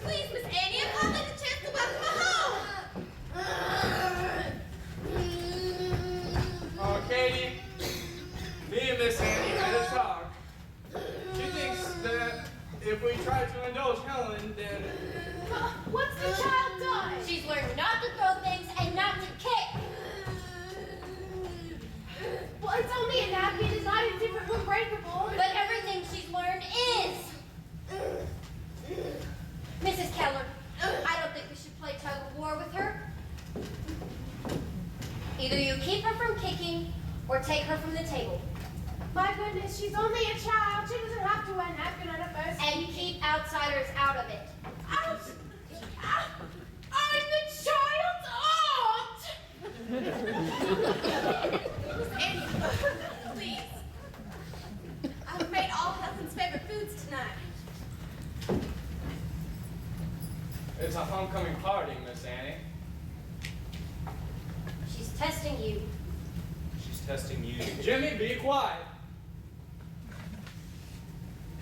Please, Miss Annie, I'm calling the chance to welcome her home.
Oh, Katie, me and Miss Annie had a talk. She thinks that if we try to indulge Helen, then...
What's the child done?
She's learned not to throw things and not to kick.
Well, it's only a napkin. It's not any different from breakable.
But everything she's learned is. Mrs. Keller, I don't think we should play tug of war with her. Either you keep her from kicking or take her from the table.
My goodness, she's only a child. She doesn't have to wear a napkin on her first.
And keep outsiders out of it.
Out! I'm the child's aunt!
Miss Annie, please. I've made all Helen's favorite foods tonight.
It's a homecoming party, Miss Annie.
She's testing you.
She's testing you.
Jimmy, be quiet.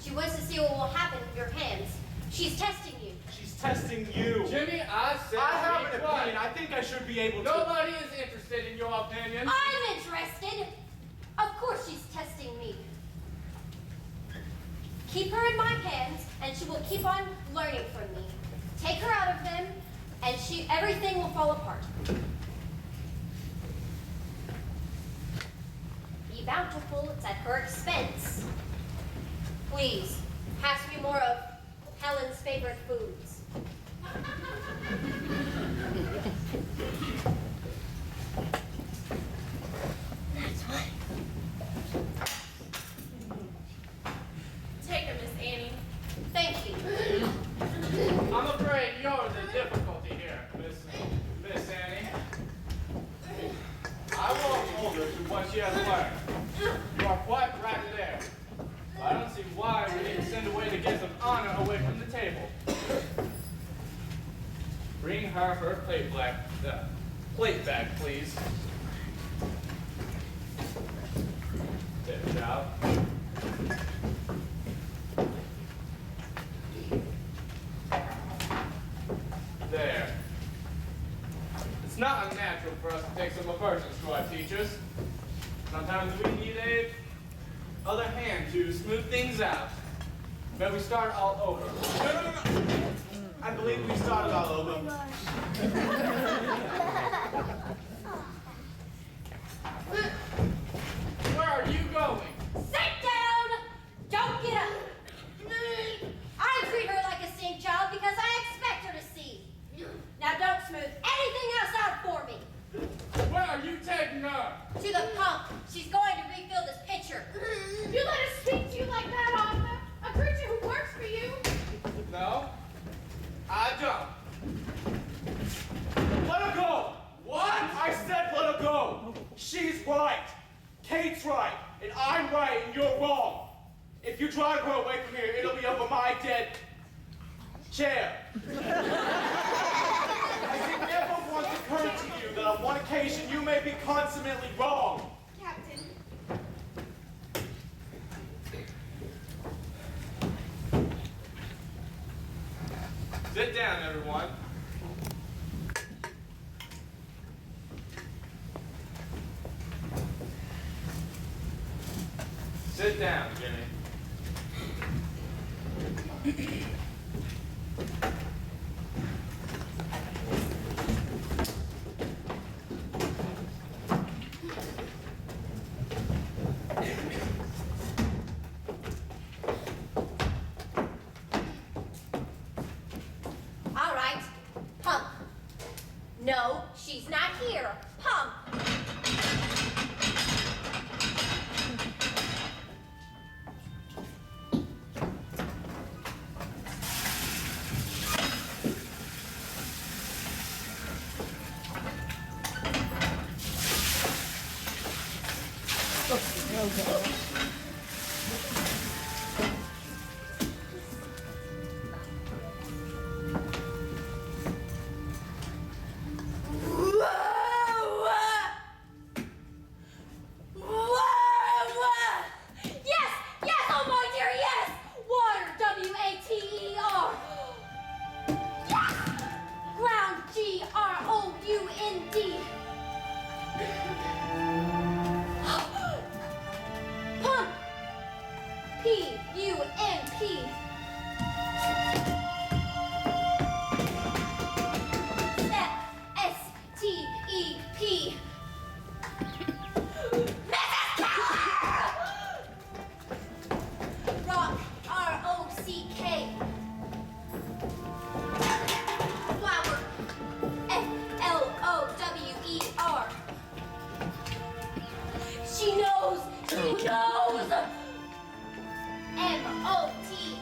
She wants to see what will happen with your hands. She's testing you.
She's testing you.
Jimmy, I said
I have
be
an
quiet.
opinion. I think I should be able to...
Nobody is interested in your opinion.
I'm interested. Of course she's testing me. Keep her in my hands, and she will keep on learning from me. Take her out of them, and everything will fall apart. Be bountiful, it's at her expense. Please, pass me more of Helen's favorite foods.
Take her, Miss Annie.
Thank you.
I'm afraid you're the difficulty here, Miss Annie. I won't hold her to what she has learned. You are quite right there. I don't see why we need to send away the guest of honor away from the table. Bring her plate back, please. There, child. There. It's not unnatural for us to take some aversions to our teachers. Sometimes we need a other hand to smooth things out. But we start all over.
No. I believe we started all over.
Where are you going?
Sit down! Don't get up! I treat her like a sink child because I expect her to see. Now don't smooth anything else out for me.
Where are you taking her?
To the pump. She's going to refill this pitcher.
You let us speak to you like that, Arthur? A creature who works for you?
No, Chair. Has it never once occurred to you that on one occasion you may be consummately wrong?
Captain,
Sit down, everyone. Sit down, Jimmy.
All right, Pump. No, she's not here. Pump. Yes, yes, oh my dear, yes! Water, W-A-T-E-R. Yes! Ground, G-R-O-U-N-D. Pump, P-U-M-P. Step, S-T-E-P. Rock, R-O-C-K. Flower, F-L-O-W-E-R. She knows, she knows. M-O-T-H-E-R.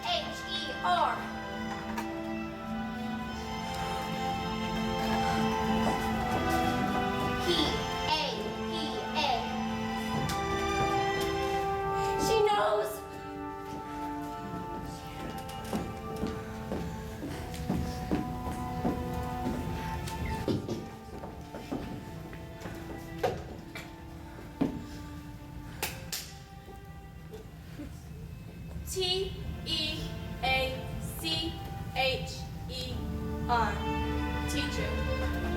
P-A-P-A. She knows.
T-E-A-C-H-E-R. Teacher.